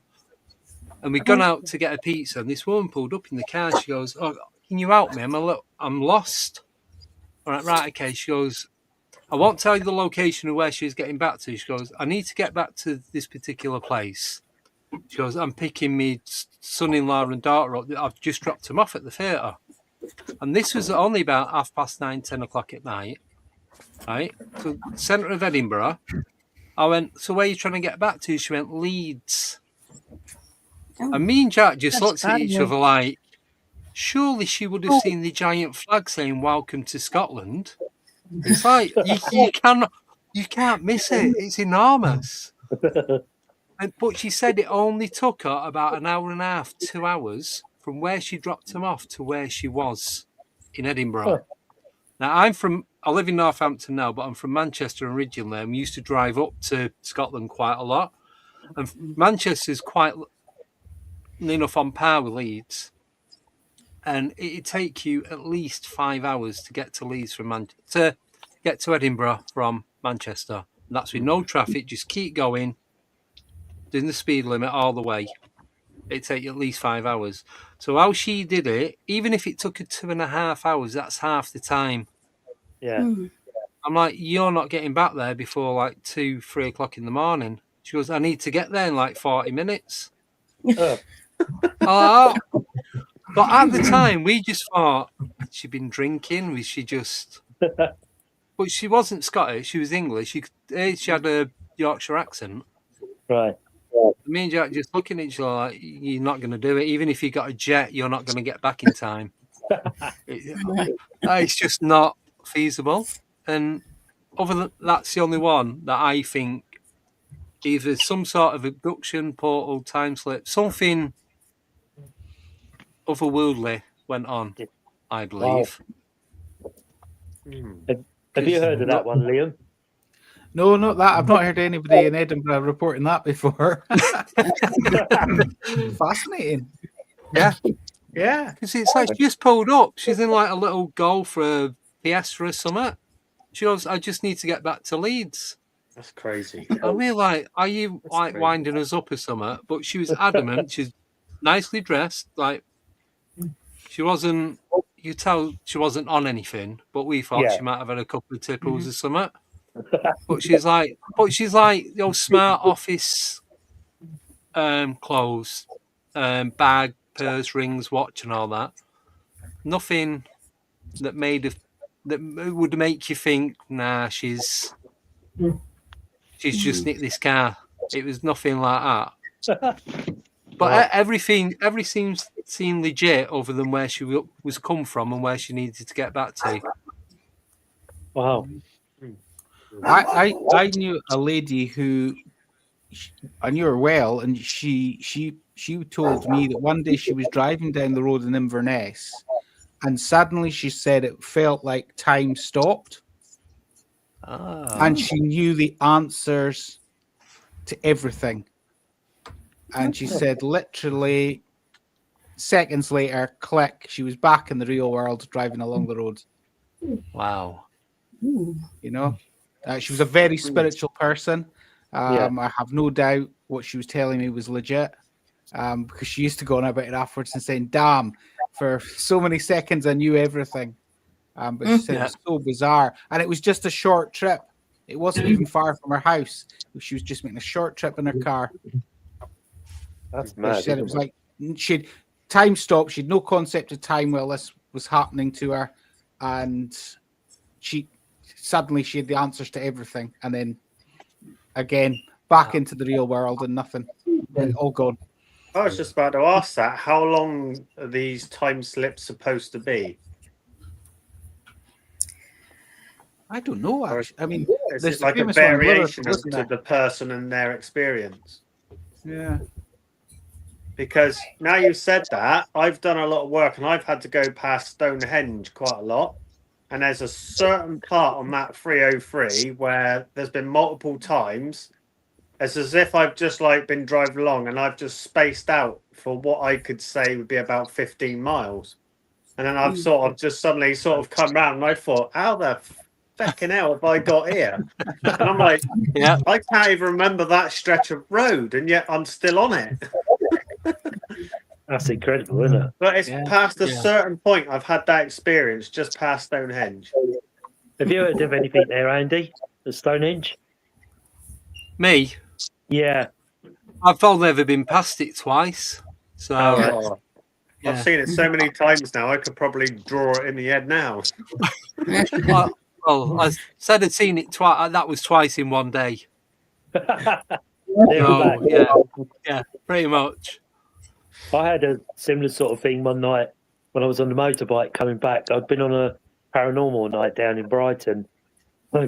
And we'd gone out to get a pizza, and this woman pulled up in the car. She goes, "Oh, can you help me? I'm lost." All right, okay. She goes, "I won't tell you the location of where she's getting back to." She goes, "I need to get back to this particular place." She goes, "I'm picking me son-in-law and daughter up. I've just dropped them off at the theatre." And this was only about 9:30, 10 o'clock at night, right? So centre of Edinburgh. I went, "So where are you trying to get back to?" She went, "Leeds." And me and Jack just looked at each other like, surely she would have seen the giant flag saying "Welcome to Scotland." It's like you can't miss it. It's enormous. But she said it only took her about an hour and a half, 2 hours from where she dropped him off to where she was in Edinburgh. Now I live in Northampton now, but I'm from Manchester originally, and we used to drive up to Scotland quite a lot. And Manchester's quite enough on par with Leeds. and it'd take you at least 5 hours to get to Leeds from to get to Edinburgh from Manchester. And that's with no traffic. Just keep going, doing the speed limit all the way. It'd take you at least 5 hours. So how she did it, even if it took her 2.5 hours, that's half the time. Yeah. I'm like, you're not getting back there before like 2, 3 o'clock in the morning. She goes, I need to get there in like 40 minutes. Oh. But at the time, we just thought, she'd been drinking. Was she just... But she wasn't Scottish. She was English. She had a Yorkshire accent. Right. Me and Jack just looking at each other like, you're not going to do it. Even if you got a jet, you're not going to get back in time. It's just not feasible. And that's the only one that I think either some sort of abduction, portal, time slip, something otherworldly went on, I believe. Wow. Have you heard of that one, Liam? No, not that. I've not heard anybody in Edinburgh reporting that before. Fascinating. Yeah. Yeah. Because it's like she just pulled up. She's in like a little Golf or a Fiesta or something. She goes, I just need to get back to Leeds. That's crazy. And we're like, are you like winding us up or something? But she was adamant. She's nicely dressed. Like, she wasn't, you tell she wasn't on anything, but we thought she might have had a couple of tipples or something. But she's like, smart office clothes, bag, purse, rings, watch, and all that. Nothing that would make you think, nah, she's just nicked this car. It was nothing like that. But everything seemed legit, other than where she was come from and where she needed to get back to. Wow. I knew a lady who I knew her well, and she told me that one day she was driving down the road in Inverness, and suddenly she said it felt like time stopped, and she knew the answers to everything. And she said, literally seconds later, click, she was back in the real world, driving along the road. Wow. Ooh. You know, she was a very spiritual person. I have no doubt what she was telling me was legit, because she used to go on about it afterwards and saying, damn, for so many seconds I knew everything. But she said it was so bizarre. And it was just a short trip. It wasn't even far from her house. She was just making a short trip in her car. That's mad. She said it was like she'd time stopped. She had no concept of time while this was happening to her, and she had the answers to everything, and then again back into the real world and nothing, all gone. I was just about to ask that. How long are these time slips supposed to be? I don't know. Actually. I mean, is there's it like a variation of the person and their experience? Yeah. Because now you said that, I've done a lot of work and I've had to go past Stonehenge quite a lot. And there's a certain part on that 303 where there's been multiple times. It's as if I've just like been driving along and I've just spaced out for what I could say would be about 15 miles. And then I've sort of just suddenly come round and I thought, how the fucking hell have I got here? And I'm like, I can't even remember that stretch of road and yet I'm still on it. That's incredible, isn't it? But it's past a certain point. I've had that experience just past Stonehenge. Have you heard of anything there, Andy? At Stonehenge? Me? Yeah. I've only ever been past it twice. So I've seen it so many times now, I could probably draw it in the head now. Well, I said I'd seen it twice. That was twice in one day. Yeah, pretty much. I had a similar sort of thing one night when I was on the motorbike coming back. I'd been on a paranormal night down in Brighton.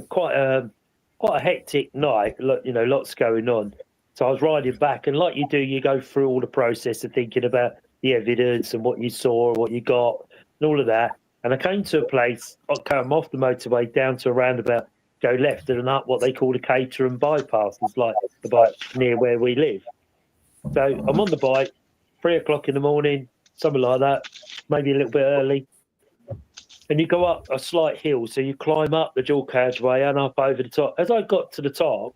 Quite a hectic night. Lots going on. So I was riding back, and like you do, you go through all the process of thinking about the evidence and what you saw, what you got, and all of that. And I came to a place. I came off the motorway down to a roundabout, go left and up what they call the Caterham bypass. It's like the bike near where we live. So I'm on the bike, 3 o'clock in the morning, something like that, maybe a little bit early. And you go up a slight hill, so you climb up the dual carriageway and up over the top. As I got to the top,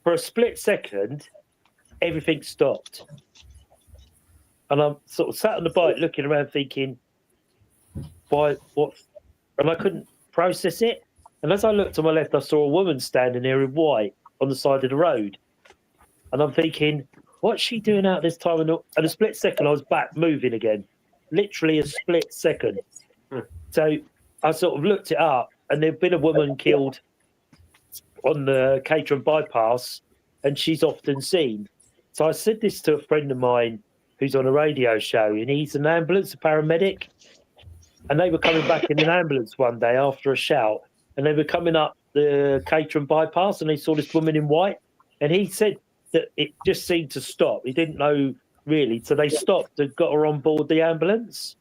for a split second, everything stopped. And I'm sort of sat on the bike looking around thinking, why, what? And I couldn't process it. And as I looked to my left, I saw a woman standing there in white on the side of the road. And I'm thinking, what's she doing out this time? And a split second, I was back moving again. Literally a split second. So I sort of looked it up, and there'd been a woman killed on the Caterham bypass, and she's often seen. So I said this to a friend of mine who's on a radio show, and he's an ambulance, a paramedic. And they were coming back in an ambulance one day after a shout, and they were coming up the Caterham bypass, and they saw this woman in white. And he said that it just seemed to stop. He didn't know really. So they stopped and got her on board the ambulance,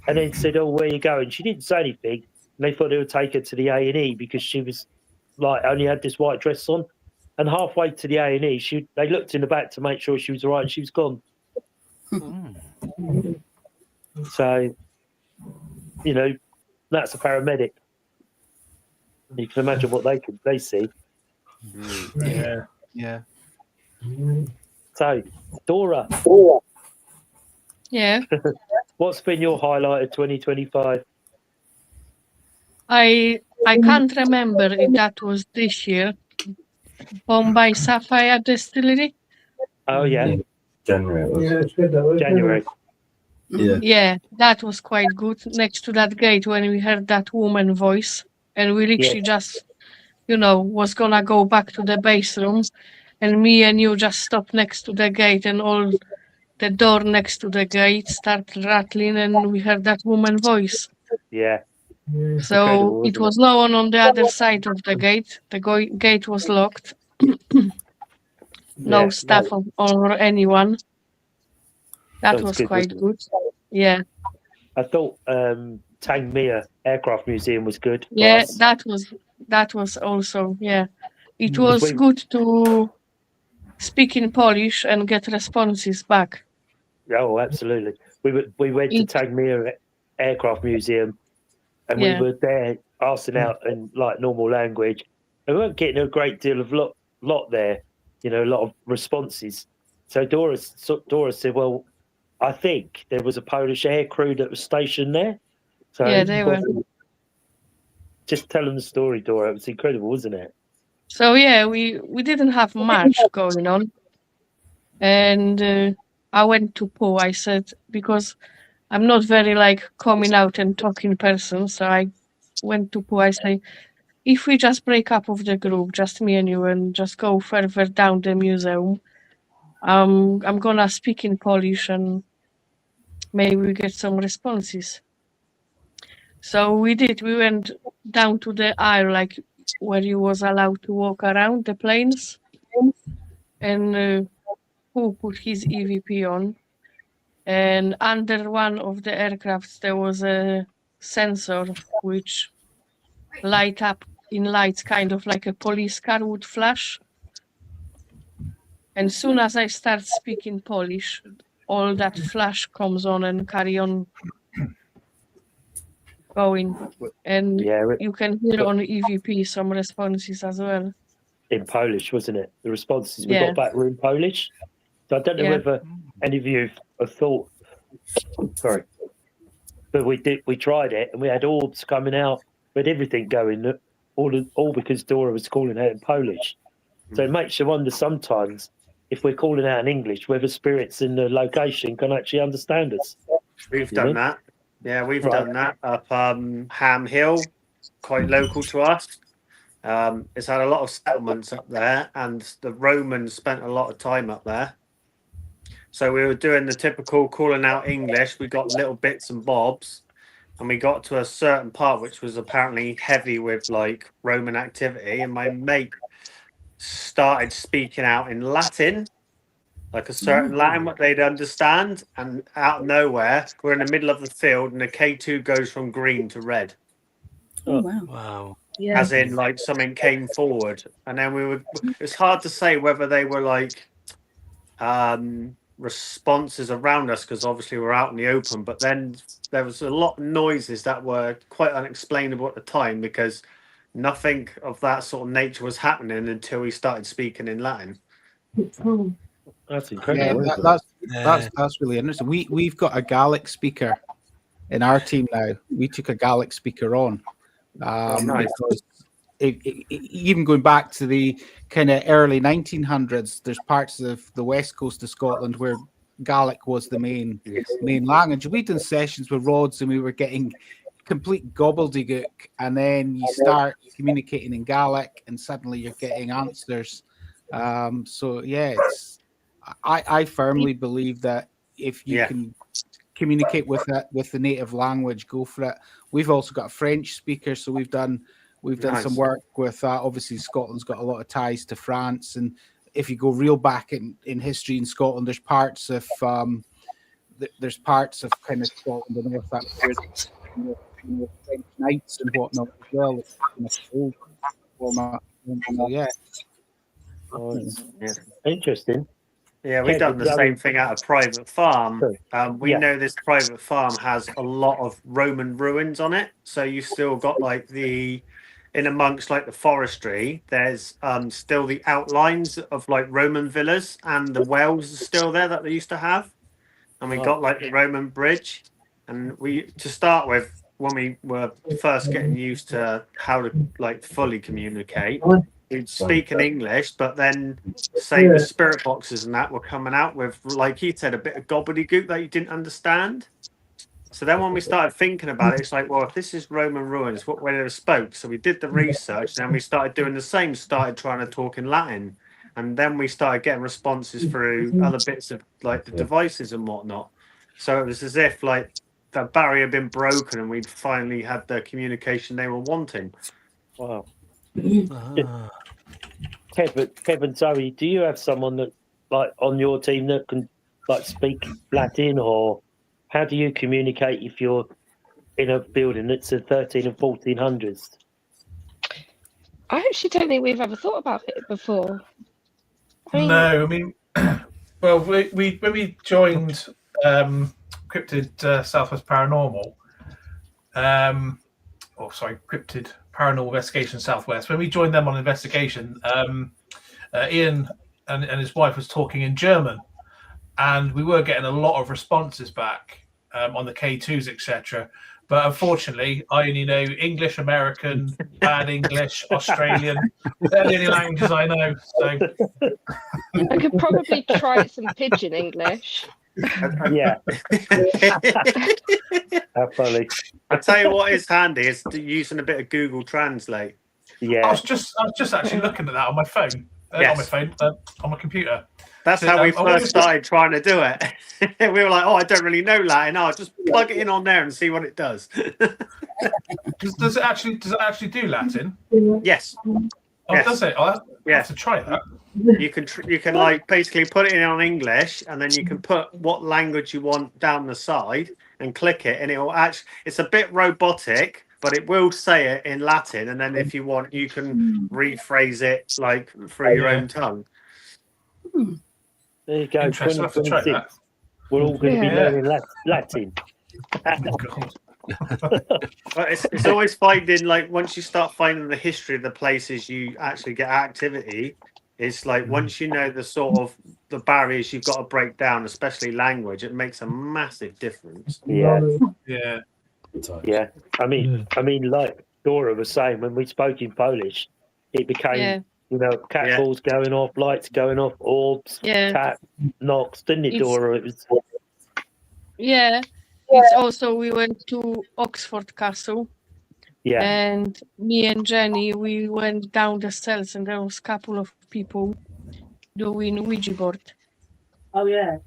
and then said, "Oh, where you going?" She didn't say anything. And they thought they would take her to the A&E because she was like only had this white dress on. And halfway to the A&E, they looked in the back to make sure she was all right, and she was gone. So, you know, that's a paramedic. You can imagine what they see. Yeah. So, Dora. Yeah. What's been your highlight of 2025? I can't remember if that was this year. Bombay Sapphire Distillery. Oh yeah. January. January. Yeah, that was quite good. Next to that gate, when we heard that woman voice, and we literally just, was gonna go back to the base room, and me and you just stopped next to the gate, and all the door next to the gate started rattling, and we heard that woman voice. Yeah. So it was no one on the other side of the gate. The gate was locked. No staff or anyone. That was quite good. Yeah. I thought Tangmere Aircraft Museum was good. Yeah, that was also, yeah. It was good to speak in Polish and get responses back. Oh, absolutely. We went to Tangmere Aircraft Museum, and we were there asking out in like normal language. And we weren't getting a great deal of lot there, a lot of responses. So Dora said, well, I think there was a Polish air crew that was stationed there. So yeah, they were. Just tell them the story, Dora. It was incredible, wasn't it? So yeah, we didn't have much going on. And I went to Paul. I said, because I'm not very coming out and talking person. So I went to Paul. I say, if we just break up of the group, just me and you, and just go further down the museum, I'm gonna speak in Polish and maybe we get some responses. So we did. We went down to the aisle, where you was allowed to walk around the planes, and who put his EVP on, and under one of the aircrafts there was a sensor which light up in lights, kind of like a police car would flash. And soon as I start speaking Polish, all that flash comes on and carry on going. And you can hear on EVP some responses as well. In Polish, wasn't it? The responses we got back were in Polish. So I don't know whether any of you have thought, sorry, but we tried it and we had orbs coming out, we had everything going, all because Dora was calling out in Polish. So it makes you wonder sometimes if we're calling out in English, whether spirits in the location can actually understand us. We've done that. Yeah, we've done that up Ham Hill, quite local to us. It's had a lot of settlements up there, and the Romans spent a lot of time up there. So we were doing the typical calling out English. We got little bits and bobs, and we got to a certain part which was apparently heavy with Roman activity, and my mate started speaking out in Latin, like a certain Latin what they'd understand, and out of nowhere we're in the middle of the field and the K2 goes from green to red. Oh wow. Wow. Yeah. As in something came forward, and then it's hard to say whether they were responses around us because obviously we're out in the open. But then there was a lot of noises that were quite unexplainable at the time because nothing of that sort of nature was happening until we started speaking in Latin. That's incredible. That's really interesting. We've got a Gaelic speaker in our team now. We took a Gaelic speaker on because even going back to the kind of early 1900s, there's parts of the west coast of Scotland where Gaelic was the main language. We'd done sessions with Rods and we were getting complete gobbledygook, and then you start communicating in Gaelic and suddenly you're getting answers. So yeah, I firmly believe that if you can communicate with the native language, go for it. We've also got a French speaker, so we've done some work with that. Obviously, Scotland's got a lot of ties to France, and if you go real back in history in Scotland, there's parts of kind of Scotland and North Africa, French knights and whatnot as well. Old format. So, yeah. Interesting. Yeah, we've done the same thing at a private farm. We know this private farm has a lot of Roman ruins on it. So you still got like in amongst like the forestry, there's still the outlines of like Roman villas, and the wells are still there that they used to have. And we got like the Roman bridge. And to start with, when we were first getting used to how to like fully communicate, we'd speak in English, but then say the spirit boxes and that were coming out with, like he said, a bit of gobbledygook that you didn't understand. So then when we started thinking about it, it's like, well, if this is Roman ruins, what way they spoke? So we did the research, and then we started doing the same, started trying to talk in Latin. And then we started getting responses through other bits of like the devices and whatnot. So it was as if like the barrier had been broken and we'd finally had the communication they were wanting. Wow. Kevin, Zoe, do you have someone that like on your team that can like speak Latin, or how do you communicate if you're in a building that's the 13 and 1400s? I actually don't think we've ever thought about it before. Well, when we joined Cryptid Southwest Paranormal, Cryptid Paranormal Investigation Southwest, when we joined them on investigation, Ian and his wife was talking in German, and we were getting a lot of responses back on the K2s, etc. But unfortunately, I only know English, American, bad English, Australian. They're the only languages I know. So I could probably try some Pidgin English. Yeah. How funny. I tell you what is handy is using a bit of Google Translate. Yeah. I was just actually looking at that on my phone. On my computer. That's how we first started trying to do it. We were like, "Oh, I don't really know Latin. I'll just plug it in on there and see what it does." Does it actually do Latin? Yes. Oh, yes. Does it? I'll have to try that. You can like basically put it in on English, and then you can put what language you want down the side and click it, and it will actually. It's a bit robotic, but it will say it in Latin, and then if you want, you can rephrase it like through your own tongue. There you go. 2026. We're all going to be learning Latin. But it's always finding, like, once you start finding the history of the places you actually get activity, it's like once you know the sort of the barriers you've got to break down, especially language, it makes a massive difference. Yeah. Yeah. I mean, like Dora was saying, when we spoke in Polish, it became, cat balls going off, lights going off, orbs, tap, knocks, didn't it, Dora? It was. Yeah. It's also, we went to Oxford Castle. Yeah. And me and Jenny, we went down the stairs, and there was a couple of people doing Ouija board. Oh yeah.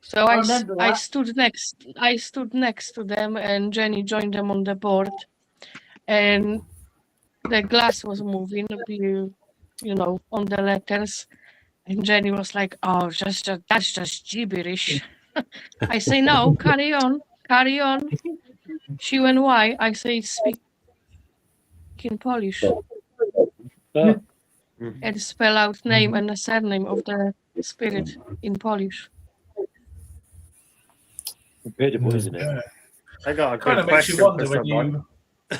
So I stood next to them, and Jenny joined them on the board, and the glass was moving, on the letters, and Jenny was like, "Oh, that's just gibberish." I say, "No, carry on." She went, "Why?" I say, "Speak in Polish." And spell out name and the surname of the spirit in Polish. Incredible, isn't it? Yeah. I got a Kind good of makes you question wonder for when someone. you.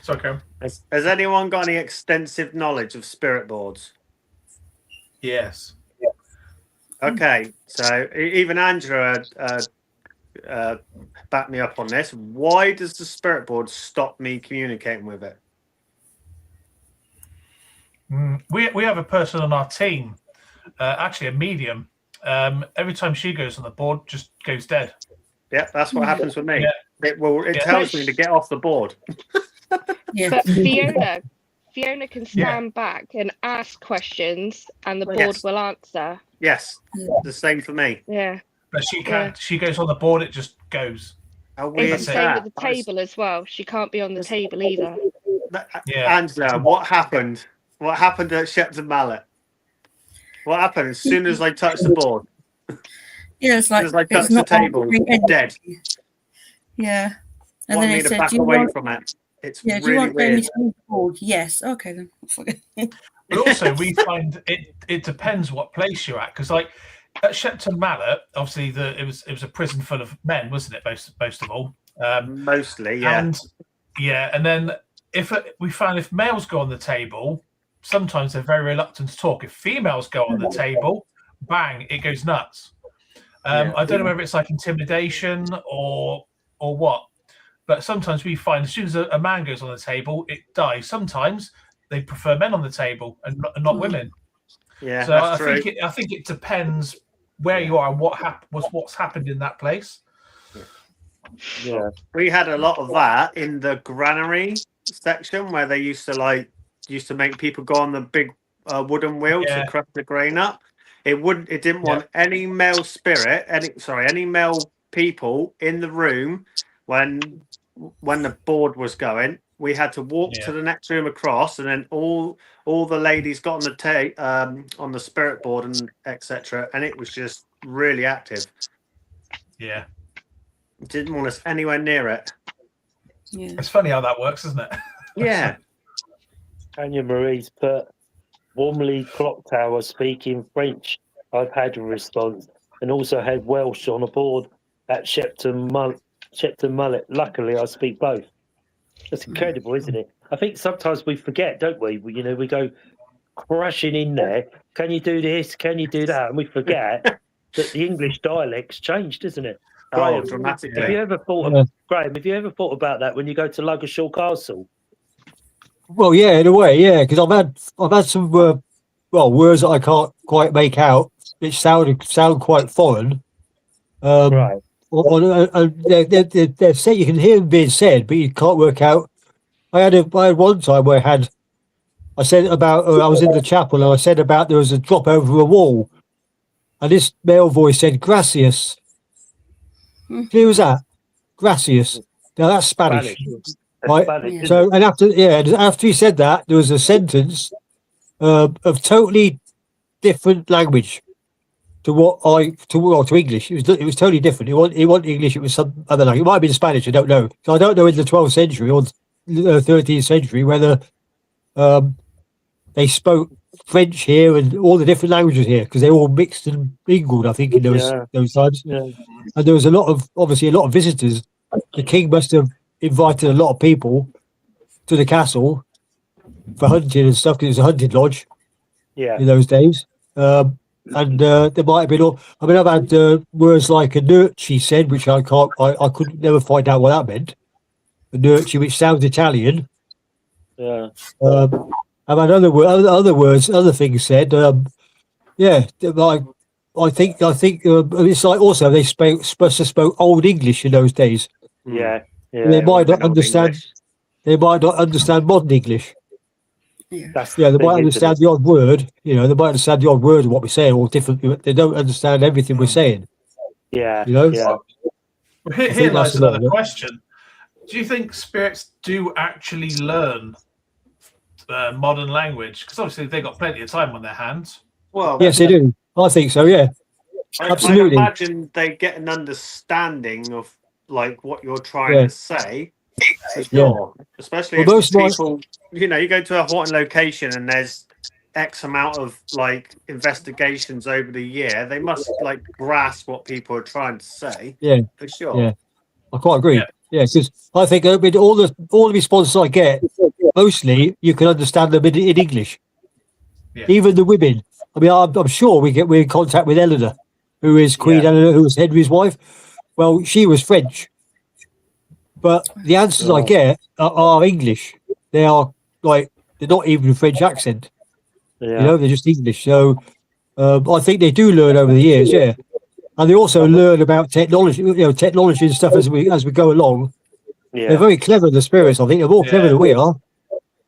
Sorry, Karen. Has anyone got any extensive knowledge of spirit boards? Yes. Okay, so even Angela backed me up on this. Why does the spirit board stop me communicating with it? We have a person on our team, actually a medium. Every time she goes on the board, just goes dead. Yeah, that's what happens with me. Yeah. It tells me to get off the board. Yeah. But Fiona can stand back and ask questions, and the board will answer. Yes, the same for me. Yeah. But she can't. She goes on the board. It just goes. How weird It's is the same that? with the table as well. She can't be on the table either. Angela, what happened? What happened at Shepton Mallet? What happened as soon as I touched the board? Yeah, it's like as I it's touched the not table, answering anything. dead. Yeah. And Want then me it to said, back "Do you away want?" from it? It's Yeah. Do you really want Jamie weird. to move the board? Yes. Okay then. But also, we find it depends what place you're at, because like at Shepton Mallet, obviously it was a prison full of men, wasn't it? Most of all. Mostly, yeah. And then we found if males go on the table, sometimes they're very reluctant to talk. If females go on the table, bang, it goes nuts. I don't know whether it's like intimidation or what, but sometimes we find as soon as a man goes on the table, it dies. Sometimes they prefer men on the table and not women. Yeah, so that's I true. think it depends where you are and what's happened in that place. Yeah, we had a lot of that in the granary section where they used to make people go on the big wooden wheel to crush the grain up. It didn't want any male spirit, any male people in the room when the board was going. We had to walk to the next room across, and then all the ladies got on the spirit board and etc. And it was just really active. Yeah, didn't want us anywhere near it. Yeah, it's funny how that works, isn't it? Yeah. Tanya Marie's put Warmly Clock Tower speaking French. I've had a response, and also had Welsh on a board at Shepton Mullet. Luckily, I speak both. That's incredible, isn't it? I think sometimes we forget, don't we? We go crashing in there. Can you do this? Can you do that? And we forget that the English dialect's changed, isn't it? Oh, Graham, dramatically. Have you ever thought about that when you go to Ludgershall Castle? Well, yeah, in a way, yeah, because I've had some words that I can't quite make out, which sound quite foreign. Right. They're said, you can hear them being said, but you can't work out. I had one time where I said about I was in the chapel and I said about there was a drop over a wall, and this male voice said "gracias." Who was that? Gracias. Now that's Spanish. Right. Spanish, So and after he said that, there was a sentence of totally different language to English. It was totally different. It wasn't English. It was some other language. It might have been Spanish. I don't know. So I don't know in the 12th century or 13th century whether they spoke French here and all the different languages here, because they all mixed and mingled. I think in those times. Yeah. And there was a lot of visitors. The king must have invited a lot of people to the castle for hunting and stuff, because it was a hunting lodge in those days. And there might have been I've had words like a nurchi said, which I could never find out what that meant. A nurchi, which sounds Italian. Yeah. I've had other things said. I think it's like also they supposed to spoke Old English in those days. Yeah. They might not understand. English. They might not understand modern English. Yeah. They might understand the odd word. They might understand the odd word of what we're saying, or different. They don't understand everything we're saying. Yeah. Yeah. Well, here lies another question. Do you think spirits do actually learn modern language? Because obviously they've got plenty of time on their hands. Well, yes, they do. I think so. Yeah, absolutely. I imagine they get an understanding of like what you're trying to say. For sure. Especially if people, you go to a haunted location and there's X amount of like investigations over the year, they must like grasp what people are trying to say. Yeah, for sure. Yeah, I quite agree. Yeah, because I think with all the responses I get, mostly you can understand them in English. Yeah. Even the women. I mean, I'm sure we're in contact with Eleanor, who is Queen Eleanor, who was Henry's wife. Well, she was French, but the answers I get are English. They are like they're not even French accent. Yeah. You know, they're just English. So I think they do learn over the years. Yeah, and they also learn about technology. You know, technology and stuff as we go along. Yeah. They're very clever, the spirits. I think they're more clever than we are.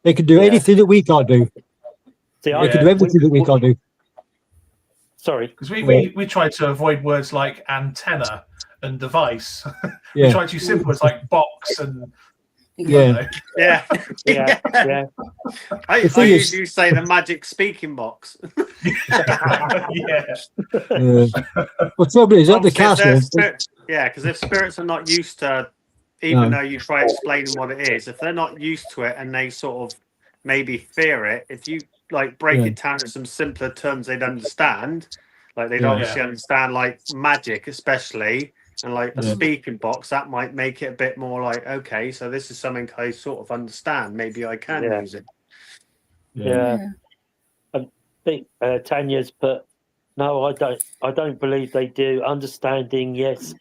They can do anything that we can't do. See, They can do everything that we can't do. Sorry, because we try to avoid words like antenna and device. We Yeah. try to use simple words like box and Yeah. Yeah. yeah. I The thing is- usually say the magic speaking box. yeah. Well, trouble is, at the castle. Because if spirits are not used to, even No. though you try explaining what it is, if they're not used to it and they sort of maybe fear it, if you like break Yeah. it down to some simpler terms they'd understand, like they'd Yeah. obviously understand like magic, especially, and like a Yeah. speaking box, that might make it a bit more like, okay, so this is something I sort of understand. Maybe I can Yeah. use it. Yeah. I think Tanya's put no, I don't believe they do. Understanding, yes,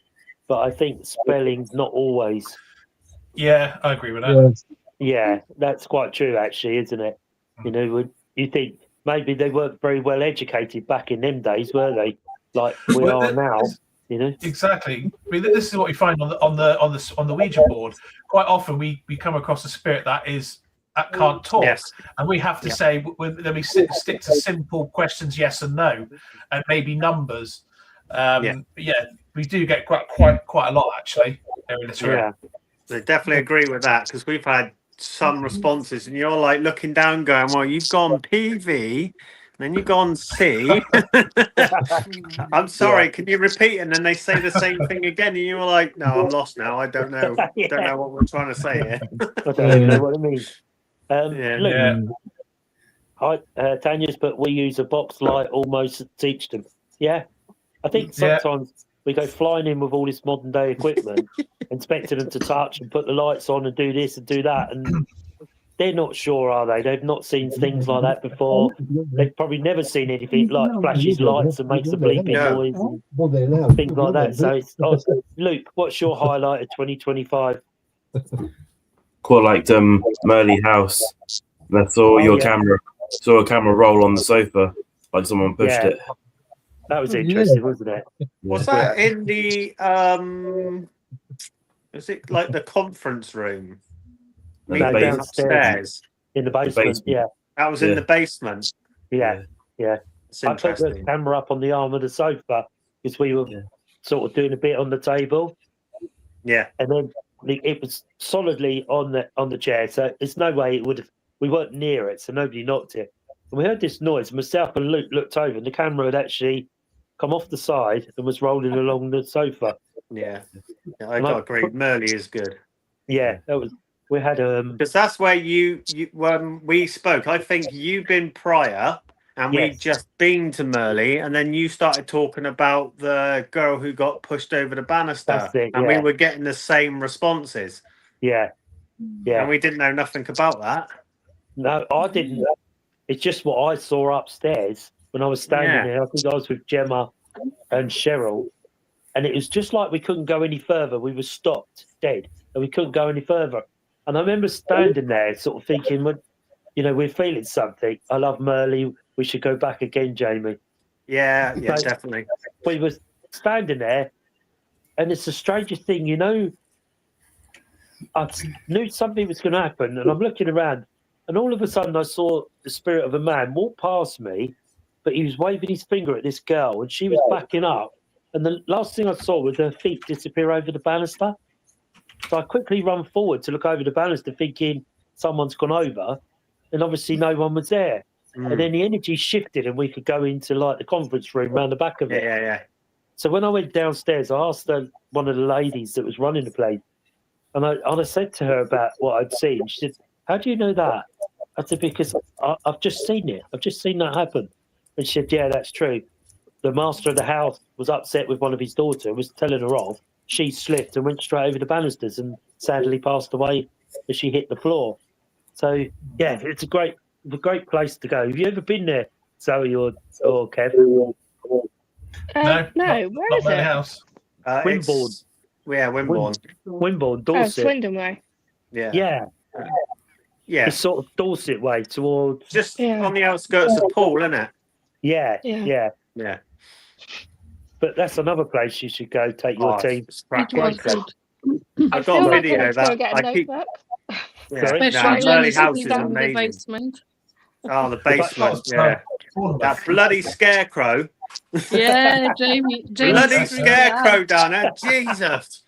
but I think spelling not always. Yeah, I agree with that. Yeah, that's quite true actually, isn't it? You know, when you think maybe they weren't very well educated back in them days, were they? Like we Well, are now, you know. Exactly. I mean, this is what we find on the Ouija board. Quite often, we come across a spirit that can't talk, Yes. and we have to say then we stick to simple questions, yes and no, and maybe numbers. But yeah, we do get quite a lot actually. In this room. Yeah. I definitely agree with that because we've had some responses, and you're like looking down, going, "Well, you've gone PV, then you've gone C." I'm sorry, can you repeat? And then they say the same thing again, and you're like, "No, I'm lost now. I don't know. Don't know what we're trying to say here." I don't know what it means. Look, Tanya's, but we use a box light almost to teach them. Yeah, I think sometimes we go flying in with all this modern day equipment, expecting them to touch and put the lights on and do this and do that, and they're not sure, are they? They've not seen things like that before. They've probably never seen anything like flashes lights and makes a bleeping noise and things like that. So, it's, Luke, what's your highlight of 2025? Quite liked Merley House. And I saw a camera roll on the sofa, like someone pushed it. That was interesting, wasn't it? Was that in the is it like the conference room? No, downstairs. In the basement, yeah. That was in the basement. Yeah. It's I put the camera up on the arm of the sofa because we were sort of doing a bit on the table. Yeah. And then it was solidly on the chair, so there's no way it would have. We weren't near it, so nobody knocked it. And we heard this noise. Myself and Luke looked over, and the camera had actually come off the side and was rolling along the sofa. Yeah, I got to agree. Merley is good. Yeah, that was. We had because that's where you when we spoke. I think you've been prior, and we'd just been to Merley, and then you started talking about the girl who got pushed over the banister, That's it, and we were getting the same responses. Yeah, and we didn't know nothing about that. No, I didn't. It's just what I saw upstairs when I was standing there. I think I was with Gemma and Cheryl, and it was just like we couldn't go any further. We were stopped dead, and we couldn't go any further. And I remember standing there, sort of thinking, "When, you know, we're feeling something. I love Merley. We should go back again, Jamie." Yeah, definitely. We were standing there, and it's the strangest thing, you know. I knew something was going to happen, and I'm looking around. And all of a sudden, I saw the spirit of a man walk past me, but he was waving his finger at this girl, and she was backing up. And the last thing I saw was her feet disappear over the banister. So I quickly run forward to look over the banister, thinking someone's gone over, and obviously no one was there. And then the energy shifted, and we could go into like the conference room around the back of it. Yeah. So when I went downstairs, I asked one of the ladies that was running the place, and I said to her about what I'd seen. She said, "How do you know that?" I said, because I've just seen it. I've just seen that happen. And she said, yeah, that's true. The master of the house was upset with one of his daughters, was telling her off. She slipped and went straight over the banisters and sadly passed away as she hit the floor. So, yeah, it's a great place to go. Have you ever been there, Zoe or Kev? No, where not is my it? house. Wimborne. Yeah, Wimborne. Wimborne, Oh, Dorset. Swindon way. Yeah. Yeah. Yeah. It's sort of Dorset way towards. Just on the outskirts of Poole, isn't it? Yeah. Yeah. But that's another place you should go. Take your team. It was good. I've got a video that Get a I keep. notebook. Especially Early when house you is down in the amazing. basement. Oh, the basement. Yeah. That bloody scarecrow. Yeah, Jamie. Bloody scarecrow down there. Jesus.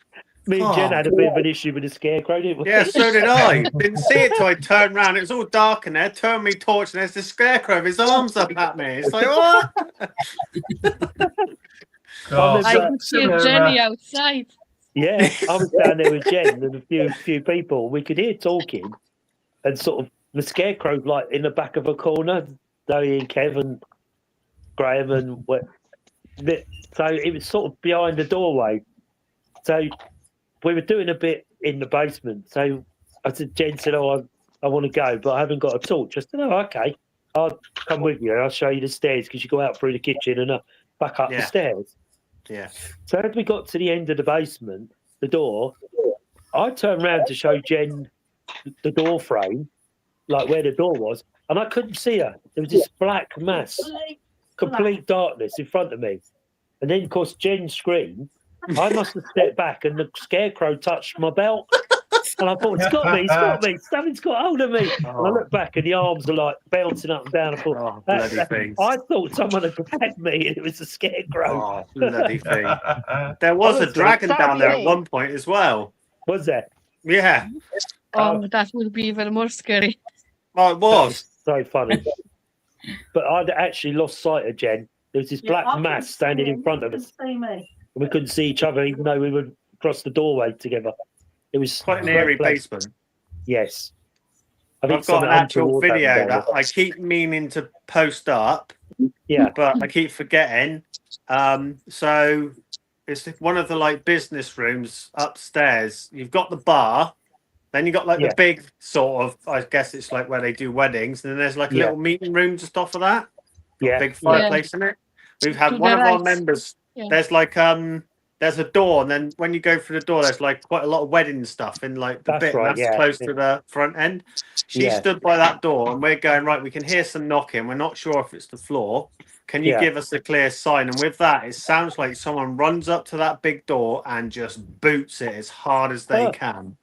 Me and Jen had a bit of an issue with the scarecrow, didn't we? Yeah, so did I. Didn't see it till I turned around. It was all dark in there. Turned me torch, and there's the scarecrow with his arms up at me. It's like, what? I could see Jenny outside. Yeah, I was down there with Jen and a few people. We could hear talking, and sort of the scarecrow like in the back of a corner. Zoe and Kevin, Graham, and so it was sort of behind the doorway. So we were doing a bit in the basement. So I said, Jen said, "Oh, I want to go, but I haven't got a torch." I said, "Oh, okay, I'll come with you. I'll show you the stairs because you go out through the kitchen and back up the stairs." Yeah. So as we got to the end of the basement, the door, I turned around to show Jen the door frame, like where the door was, and I couldn't see her. There was this black mass, complete darkness in front of me. And then, of course, Jen screamed. I must have stepped back, and the scarecrow touched my belt. And I thought, it's got me, something's got hold of me. And I looked back, and the arms are like bouncing up and down. I thought, I thought someone had grabbed me, and it was a scarecrow. Oh, bloody thing. There was a dragon down there at one point as well. Was there? Yeah. Oh, that would be even more scary. Oh, it was. So funny. But I'd actually lost sight of Jen. There was this black mass standing in front of us. We couldn't see each other, even though we were across the doorway together. It was quite an eerie basement. Yes. I've got an actual video that I keep meaning to post up. Yeah. But I keep forgetting. So it's one of the business rooms upstairs. You've got the bar, then you've got the big sort of, I guess it's like where they do weddings, and then there's a little meeting room just off of that. Got a big fireplace in it. We've had one of our members. Yeah. There's a door, and then when you go through the door, there's quite a lot of wedding stuff in the bit that's close to the front end. She stood by that door, and we're going, right, we can hear some knocking. We're not sure if it's the floor. Can you give us a clear sign? And with that, it sounds like someone runs up to that big door and just boots it as hard as they can.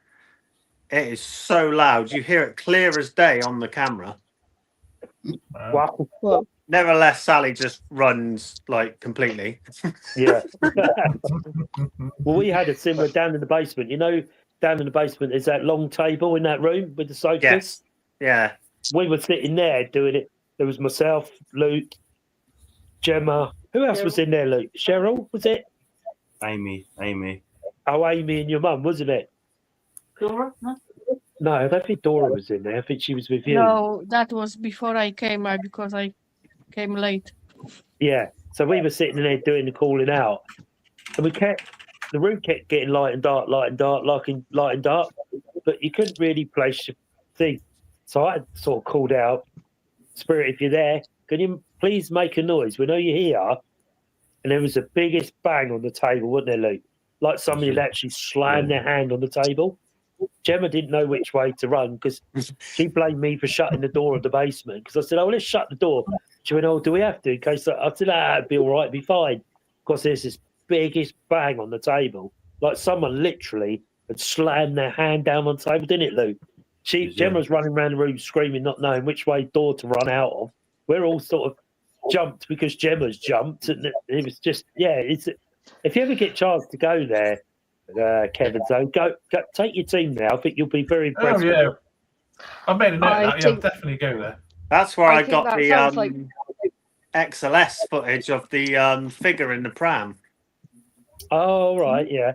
It is so loud. You hear it clear as day on the camera. Wow. Nevertheless, Sally just runs completely. Yeah. Well, we had a similar down in the basement. You know, down in the basement is that long table in that room with the sofas. Yes. Yeah. We were sitting there doing it. There was myself, Luke, Gemma. Who else was in there, Luke? Cheryl, was it? Amy. Oh, Amy and your mum, wasn't it? Dora? No, I don't think Dora was in there. I think she was with you. No, that was before I came, because I came late. Yeah, so we were sitting in there doing the calling out, and the room kept getting light and dark, light and dark, but you couldn't really place your thing. So I sort of called out, Spirit, if you're there, can you please make a noise? We know you're here. And there was the biggest bang on the table, wasn't there, Luke? Like somebody had actually slammed their hand on the table. Gemma didn't know which way to run because she blamed me for shutting the door of the basement. Because I said, "Oh, let's shut the door." She went, "Oh, do we have to?" In case I said, "It'd be all right, it'd be fine." Of course, there's this biggest bang on the table, like someone literally had slammed their hand down on the table, didn't it, Luke? Gemma was running around the room screaming, not knowing which way door to run out of. We're all sort of jumped because Gemma's jumped, and it was just It's if you ever get a chance to go there. Kevin, so go take your team now. I think you'll be very impressed. Oh yeah, I made a note of that. Yeah, I'll definitely go there. That's where I got the XLS footage of the figure in the pram. Oh right, yeah.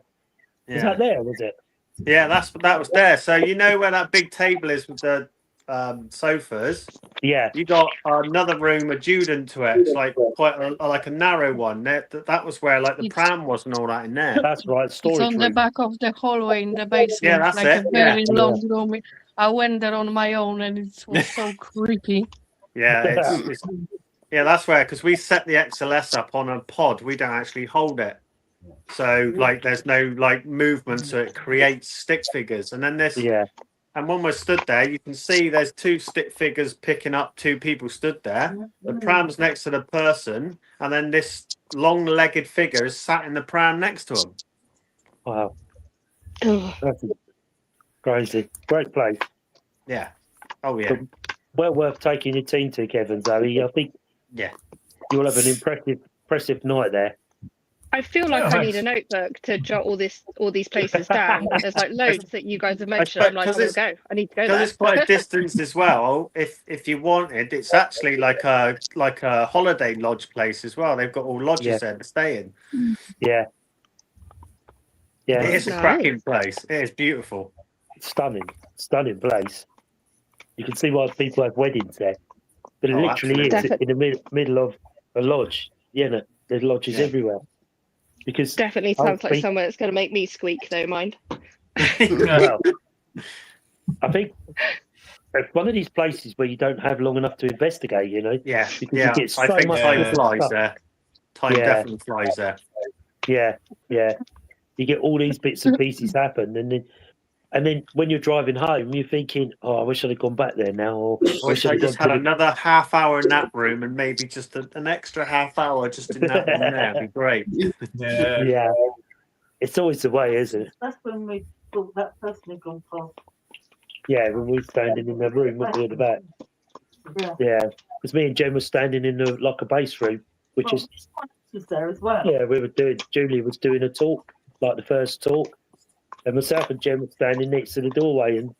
Is that there? Was it? Yeah, that was there. So you know where that big table is with the sofas. Yeah. You got another room adjacent to it. It's like quite like a narrow one. That was where like the pram was and all that in there. That's right. It's on the back of the hallway in the basement. Yeah, that's like it. a very Yeah. long room. I went there on my own and it was so creepy. Yeah, it's that's where, because we set the XLS up on a pod. We don't actually hold it. So like there's no like movement, so it creates stick figures. And then this and when we're stood there, you can see there's two stick figures picking up two people stood there. The pram's next to the person, and then this long-legged figure is sat in the pram next to him. Wow. That's crazy. Great place. Yeah. Oh yeah. Well worth taking your team to, Kevin, Zoe. I think you'll have an impressive night there. I feel like I need a notebook to jot all these places down. There's like loads that you guys have mentioned. I'm like, I'm gonna go. I need to go there. Because it's quite a distance as well. If you wanted, it's actually like a holiday lodge place as well. They've got all lodges there to stay in. Yeah. Yeah. It is a cracking place. It is beautiful. Stunning place. You can see why people have weddings there. But it literally is in the middle of a lodge. Yeah, no, there's lodges everywhere. Because definitely sounds like somewhere that's going to make me squeak, though, mind. Well, I think it's one of these places where you don't have long enough to investigate, you know? Yeah, because you get so I think much time flies stuff. there. Time definitely flies there. Yeah. You get all these bits and pieces happen, and then when you're driving home, you're thinking, "Oh, I wish I'd have gone back there now." Or I wish I just had another half hour in that room, and maybe just an extra half hour just in that room there. It'd be great. Yeah. It's always the way, isn't it? That's when we thought that person had gone past. Yeah, when we were standing in the room, weren't we, at the back? Yeah, because me and Jen were standing in the like a base room, which is there as well. Yeah, Julie was doing a talk, like the first talk, and myself and Jen were standing next to the doorway, and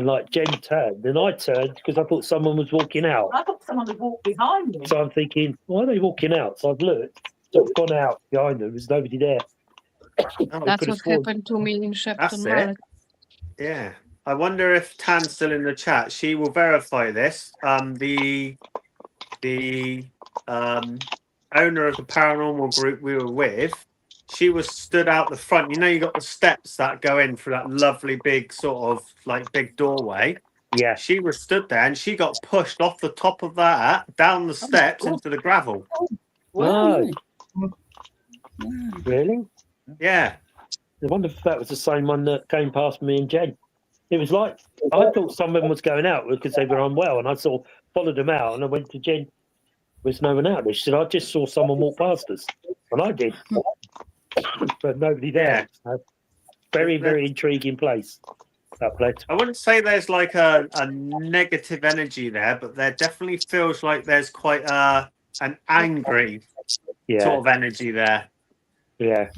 like Jen turned, and I turned because I thought someone was walking out. I thought someone had walked behind me. So I'm thinking, why are they walking out? So I've looked, sort of gone out behind them. There's nobody there. That's what happened to me in Shepton Mallet. Yeah. I wonder if Tan's still in the chat. She will verify this. The owner of the paranormal group we were with, she was stood out the front. You know, you got the steps that go in through that lovely big sort of like big doorway. Yeah. She was stood there and she got pushed off the top of that down the steps into the gravel. Wow. Really? Yeah. I wonder if that was the same one that came past me and Jen. It was like, I thought someone was going out because they were unwell, and I sort of followed them out, and I went to Jen. There's no one out there. She said, I just saw someone walk past us. And I did. But nobody there. So, very, very intriguing place. That place. I wouldn't say there's like a negative energy there, but there definitely feels like there's quite an angry sort of energy there. Yeah.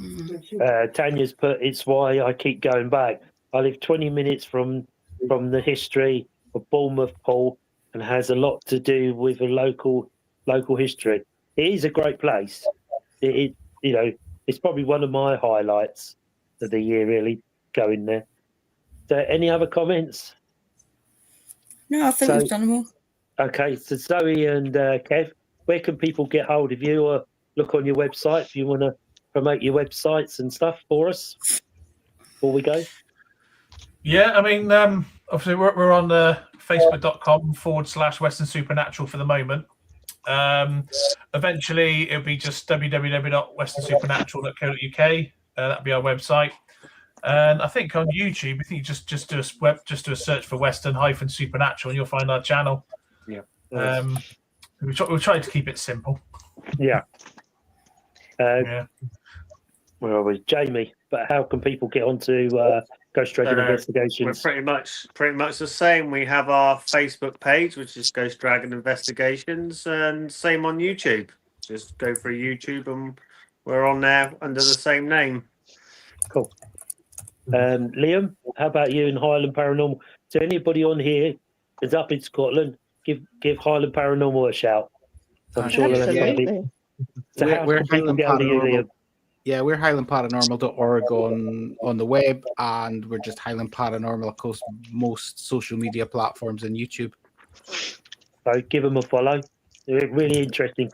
Tanya's put, it's why I keep going back. I live 20 minutes from the history of Bournemouth, Paul, and has a lot to do with a local history. It is a great place. It you know, it's probably one of my highlights of the year, really, going there. So any other comments? No, I think we've done them all. Okay, so Zoe and Kev, where can people get hold of you or look on your website if you want to promote your websites and stuff for us before we go? Yeah, I mean, obviously we're on facebook.com/Western Supernatural for the moment. Eventually it'll be just www.westernsupernatural.co.uk. That'll be our website. And I think on YouTube, I think you just do a search for Western-Supernatural and you'll find our channel. Yeah. We'll try to keep it simple. Yeah. Where are we? Jamie, but how can people get onto Ghost Dragon Investigations? We're pretty much the same. We have our Facebook page, which is Ghost Dragon Investigations, and same on YouTube. Just go for YouTube and we're on there under the same name. Cool. Liam, how about you in Highland Paranormal? So anybody on here is up in Scotland, give Highland Paranormal a shout. I'm sure they'll have something. So how we're can people Highland get hold of you, Paranormal. Liam? Yeah, we're highlandparanormal.org on the web, and we're just Highland Paranormal across most social media platforms and YouTube. So give them a follow. Really interesting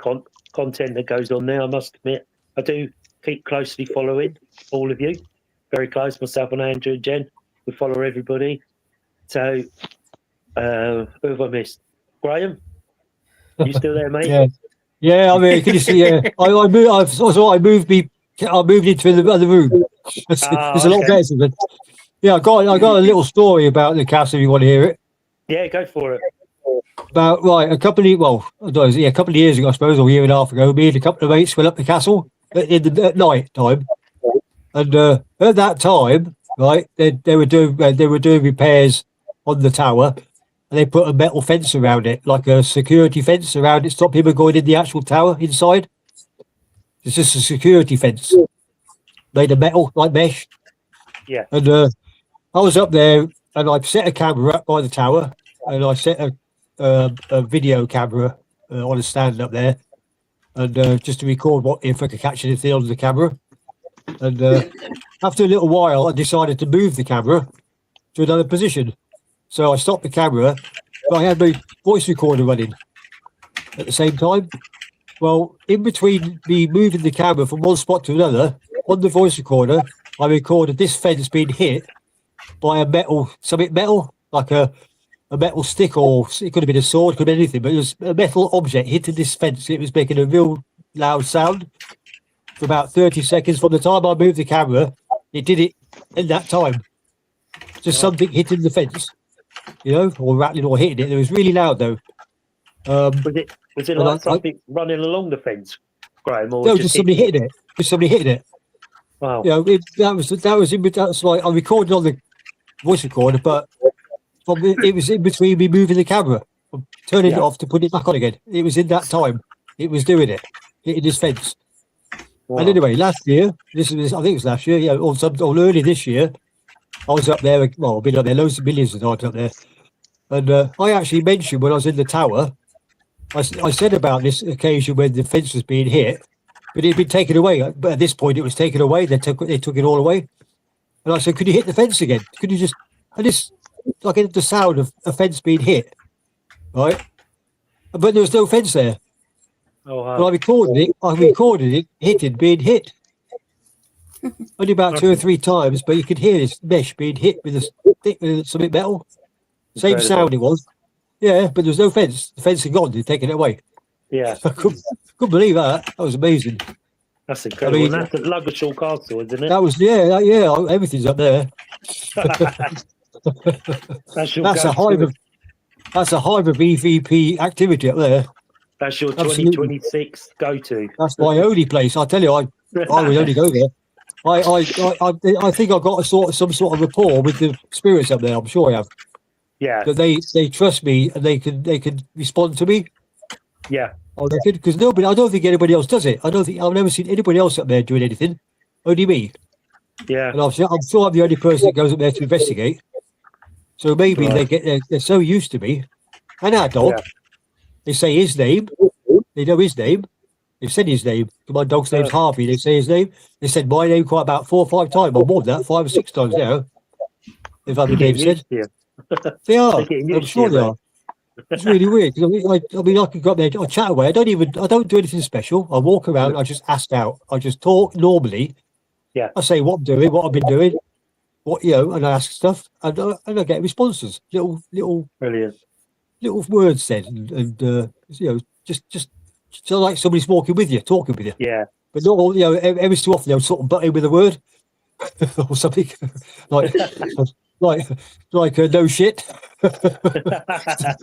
content that goes on there, I must admit. I do keep closely following all of you. Very close, myself and Andrew and Jen. We follow everybody. So, who have I missed? Graham? You still there, mate? Yeah. I mean, can you see? Yeah, I moved into the other room. It's a lot better than. Yeah, I got a little story about the castle. If you want to hear it? Yeah, go for it. About a couple of years ago, I suppose, or a year and a half ago, me and a couple of mates went up the castle at night time, and at that time, right, they were doing repairs on the tower, and they put a metal fence around it, like a security fence around it, stop people going in the actual tower inside. It's just a security fence made of metal, like mesh. Yeah. And I was up there, and I set a camera up by the tower, and I set a video camera on a stand up there, and just to record if I could catch anything on the camera. And after a little while, I decided to move the camera to another position. So I stopped the camera, but I had my voice recorder running at the same time. Well, in between me moving the camera from one spot to another, on the voice recorder, I recorded this fence being hit by something metal, like a metal stick, or it could have been a sword, could have been anything, but it was a metal object hitting this fence. It was making a real loud sound for about 30 seconds. From the time I moved the camera, it did it in that time. Just something hitting the fence, or rattling or hitting it. It was really loud though. Was it like something running along the fence, Graham? Or no, just somebody hitting it. Just somebody hitting it. Wow. That's like I recorded on the voice recorder, but it was in between me moving the camera, turning it off to put it back on again. It was in that time. It was doing it, hitting this fence. Wow. And anyway, last year, I think it was last year, or early this year, I was up there. Well, I've been up there loads of millions of times up there, and I actually mentioned when I was in the tower, I said about this occasion when the fence was being hit, but it had been taken away. But at this point, it was taken away. They took it all away, and I said, "Could you hit the fence again? Could you just?" I just like the sound of a fence being hit, right? But there was no fence there. Oh, wow. But I recorded it hitting, being hit. Only about 2 or 3 times, but you could hear this mesh being hit with something metal. Same sound it was. Yeah, but there was no fence. The fence had gone. They'd taken it away. Yeah. I couldn't believe that. That was amazing. That's incredible. And that's at Ludgershall Castle, isn't it? That was, everything's up there. That's a hive of EVP activity up there. That's your 2026 go-to. That's my only place. I tell you, I would only go there. I think I've got some sort of rapport with the spirits up there. I'm sure I have. Yeah. That they trust me and they can respond to me. Yeah. Oh, they could, because I don't think anybody else does it. I've never seen anybody else up there doing anything. Only me. Yeah. And I'm sure I'm the only person that goes up there to investigate. So maybe they're so used to me. And our dog, they say his name. They know his name. They've said his name. My dog's name's Harvey. They say his name. They said my name quite about 4 or 5 times, or more than that, 5 or 6 times now. They've had the name said. They are. I'm sure they are. It's really weird. I mean, I could go up there, I chat away. I don't do anything special. I walk around. I just ask out. I just talk normally. Yeah. I say what I'm doing, what I've been doing, and I ask stuff, and I get responses. Little brilliant, little words said, and just like somebody's walking with you, talking with you. Yeah. But not all. Every so often they'll sort of butt in with a word or something like. No shit.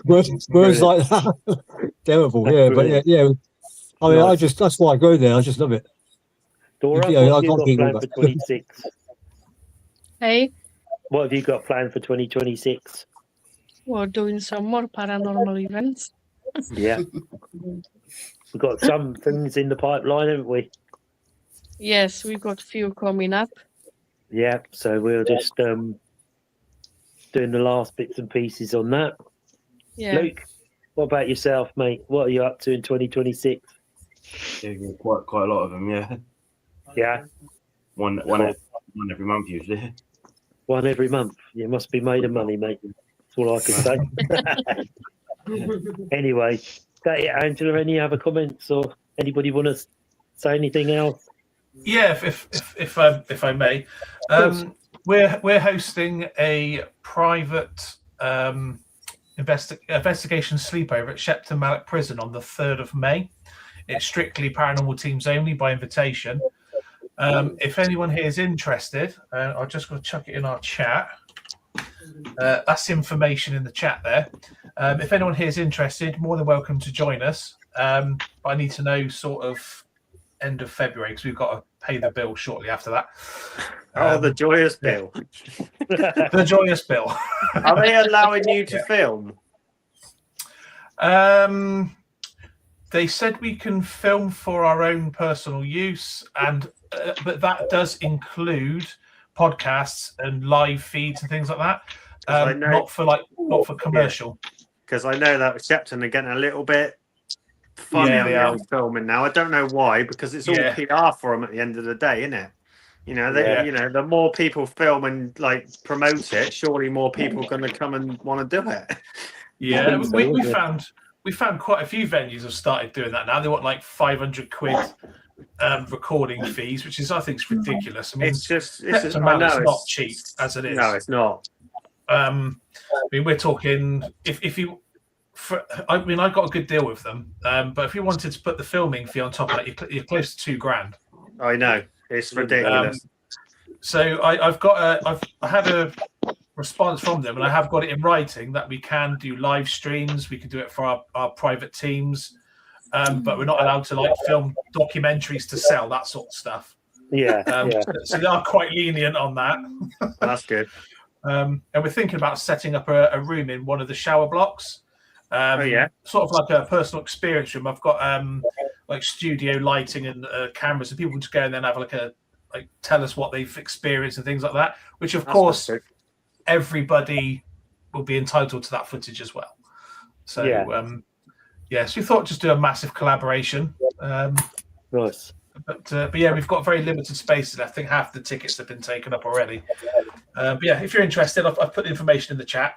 words like that. Terrible, yeah. But yeah. I mean, nice. That's why I go there. I just love it. Dora, what have you got planned for 26? Hey. What have you got planned for 2026? We're doing some more paranormal events. Yeah. We've got some things in the pipeline, haven't we? Yes, we've got a few coming up. Yeah, so we'll just doing the last bits and pieces on that. Yeah. Luke, what about yourself, mate? What are you up to in 2026? Yeah, quite a lot of them, yeah. Yeah. One every month usually. One every month. You must be made of money, mate. That's all I can say. Anyway, Angela, any other comments or anybody want to say anything else? Yeah, if I may, we're hosting a private investigation sleepover at Shepton Mallet Prison on the 3rd of May. It's strictly paranormal teams only by invitation. If anyone here is interested, I'll just go chuck it in our chat. That's information in the chat there. If anyone here is interested, more than welcome to join us. But I need to know sort of end of February because we've got to pay the bill shortly after that. The joyous bill. The joyous bill. Are they allowing you to film? They said we can film for our own personal use, and but that does include podcasts and live feeds and things like that. Not for commercial. Because I know that Shepton are getting a little bit funny on filming now. I don't know why, because it's all PR for them at the end of the day, isn't it? You know, the more people film and like promote it, surely more people are going to come and want to do it. Yeah, we found quite a few venues have started doing that now. They want like 500 quid recording fees, which is I think is ridiculous. I mean, it's not cheap as it is. No, it's not. I mean, we're talking if you. I mean, I got a good deal with them, but if you wanted to put the filming fee on top of that, you're close to $2,000. I know, it's ridiculous. So I've had a response from them, and I have got it in writing that we can do live streams. We can do it for our private teams, but we're not allowed to like film documentaries to sell, that sort of stuff. So they are quite lenient on that. That's good. And we're thinking about setting up a room in one of the shower blocks. Sort of like a personal experience room. I've got like studio lighting and cameras, so people just go and then have like tell us what they've experienced and things like that. Which of course everybody will be entitled to that footage as well. So so we thought just do a massive collaboration. Nice. But yeah, we've got very limited spaces. I think half the tickets have been taken up already. But yeah, if you're interested, I've put the information in the chat.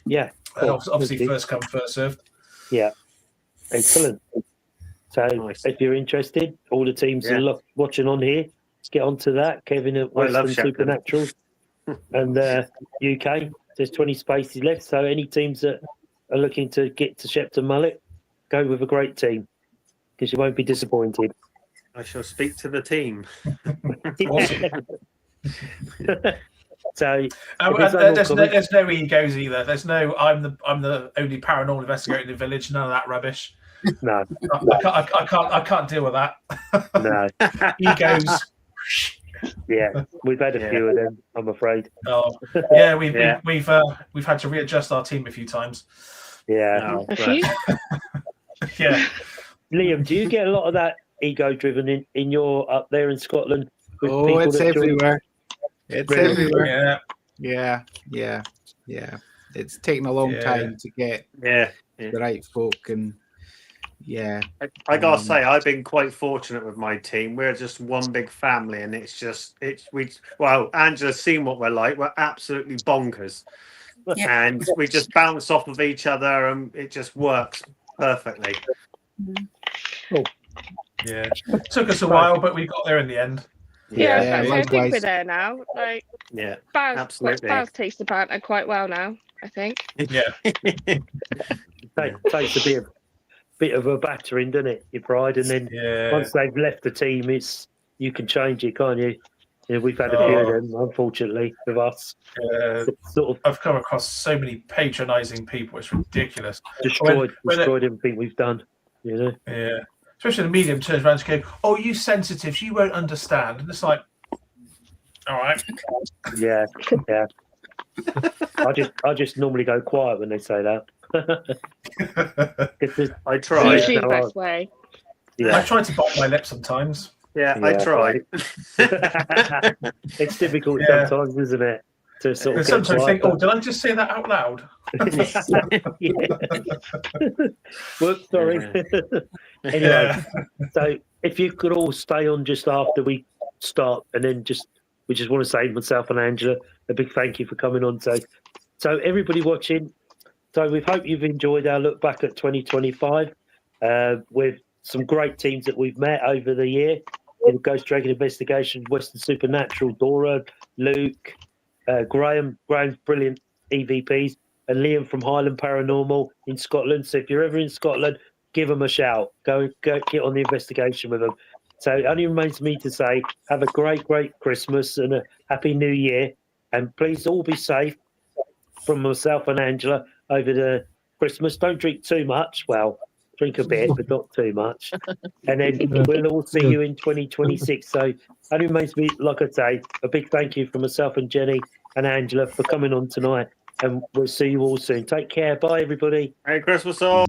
Yeah. Obviously, first come, first served. Yeah. Excellent. So if you're interested, all the teams are watching on here, get onto that. Kevin at Western Supernatural and UK. There's 20 spaces left. So any teams that are looking to get to Shepton Mullet, go with a great team because you won't be disappointed. I shall speak to the team. So there's no egos either. There's no I'm the only paranormal investigator in the village. None of that rubbish. No, I can't deal with that. No egos. Yeah, we've had a few of them, I'm afraid. Oh, yeah, we've had to readjust our team a few times. Yeah. Yeah. Liam, do you get a lot of that ego driven in your up there in Scotland? Oh, it's everywhere. It's everywhere. Yeah. It's taken a long time to get the right folk, and I gotta say, I've been quite fortunate with my team. We're just one big family, and Angela's seen what we're like. We're absolutely bonkers, and we just bounce off of each other, and it just works perfectly. Cool. Yeah, it took us a while, but we got there in the end. I think we're there now. Like, absolutely. Baz takes the banter quite well now, I think. Yeah, takes a bit of a battering, doesn't it? Your pride, and then once they've left the team, you can change it, can't you? Yeah, we've had a few of them, unfortunately, with us. I've come across so many patronising people. It's ridiculous. Destroyed everything we've done. You know. Yeah. Especially the medium turns around to go, "Oh, you sensitives, you won't understand." And it's like, all right. Yeah. I just normally go quiet when they say that. I try. Usually the best way. Yeah. I try to bite my lip sometimes. Yeah, I try. It's difficult sometimes, isn't it? To sort of sometimes think, "Oh, did I just say that out loud?" Whoops, sorry. Anyway, so if you could all stay on just after we start, and then we just want to say myself and Angela a big thank you for coming on. So everybody watching, so we hope you've enjoyed our look back at 2025 with some great teams that we've met over the year. In Ghost Dragon Investigation, Western Supernatural, Dora, Luke, Graham's brilliant EVPs, and Liam from Highland Paranormal in Scotland. So if you're ever in Scotland, give them a shout. Go get on the investigation with them. So it only remains me to say, have a great Christmas and a happy New Year. And please all be safe from myself and Angela over the Christmas. Don't drink too much. Well, drink a bit, but not too much. And then we'll all see you in 2026. So only remains me, like I say, a big thank you from myself and Jenny and Angela for coming on tonight. And we'll see you all soon. Take care. Bye, everybody. Merry Christmas all.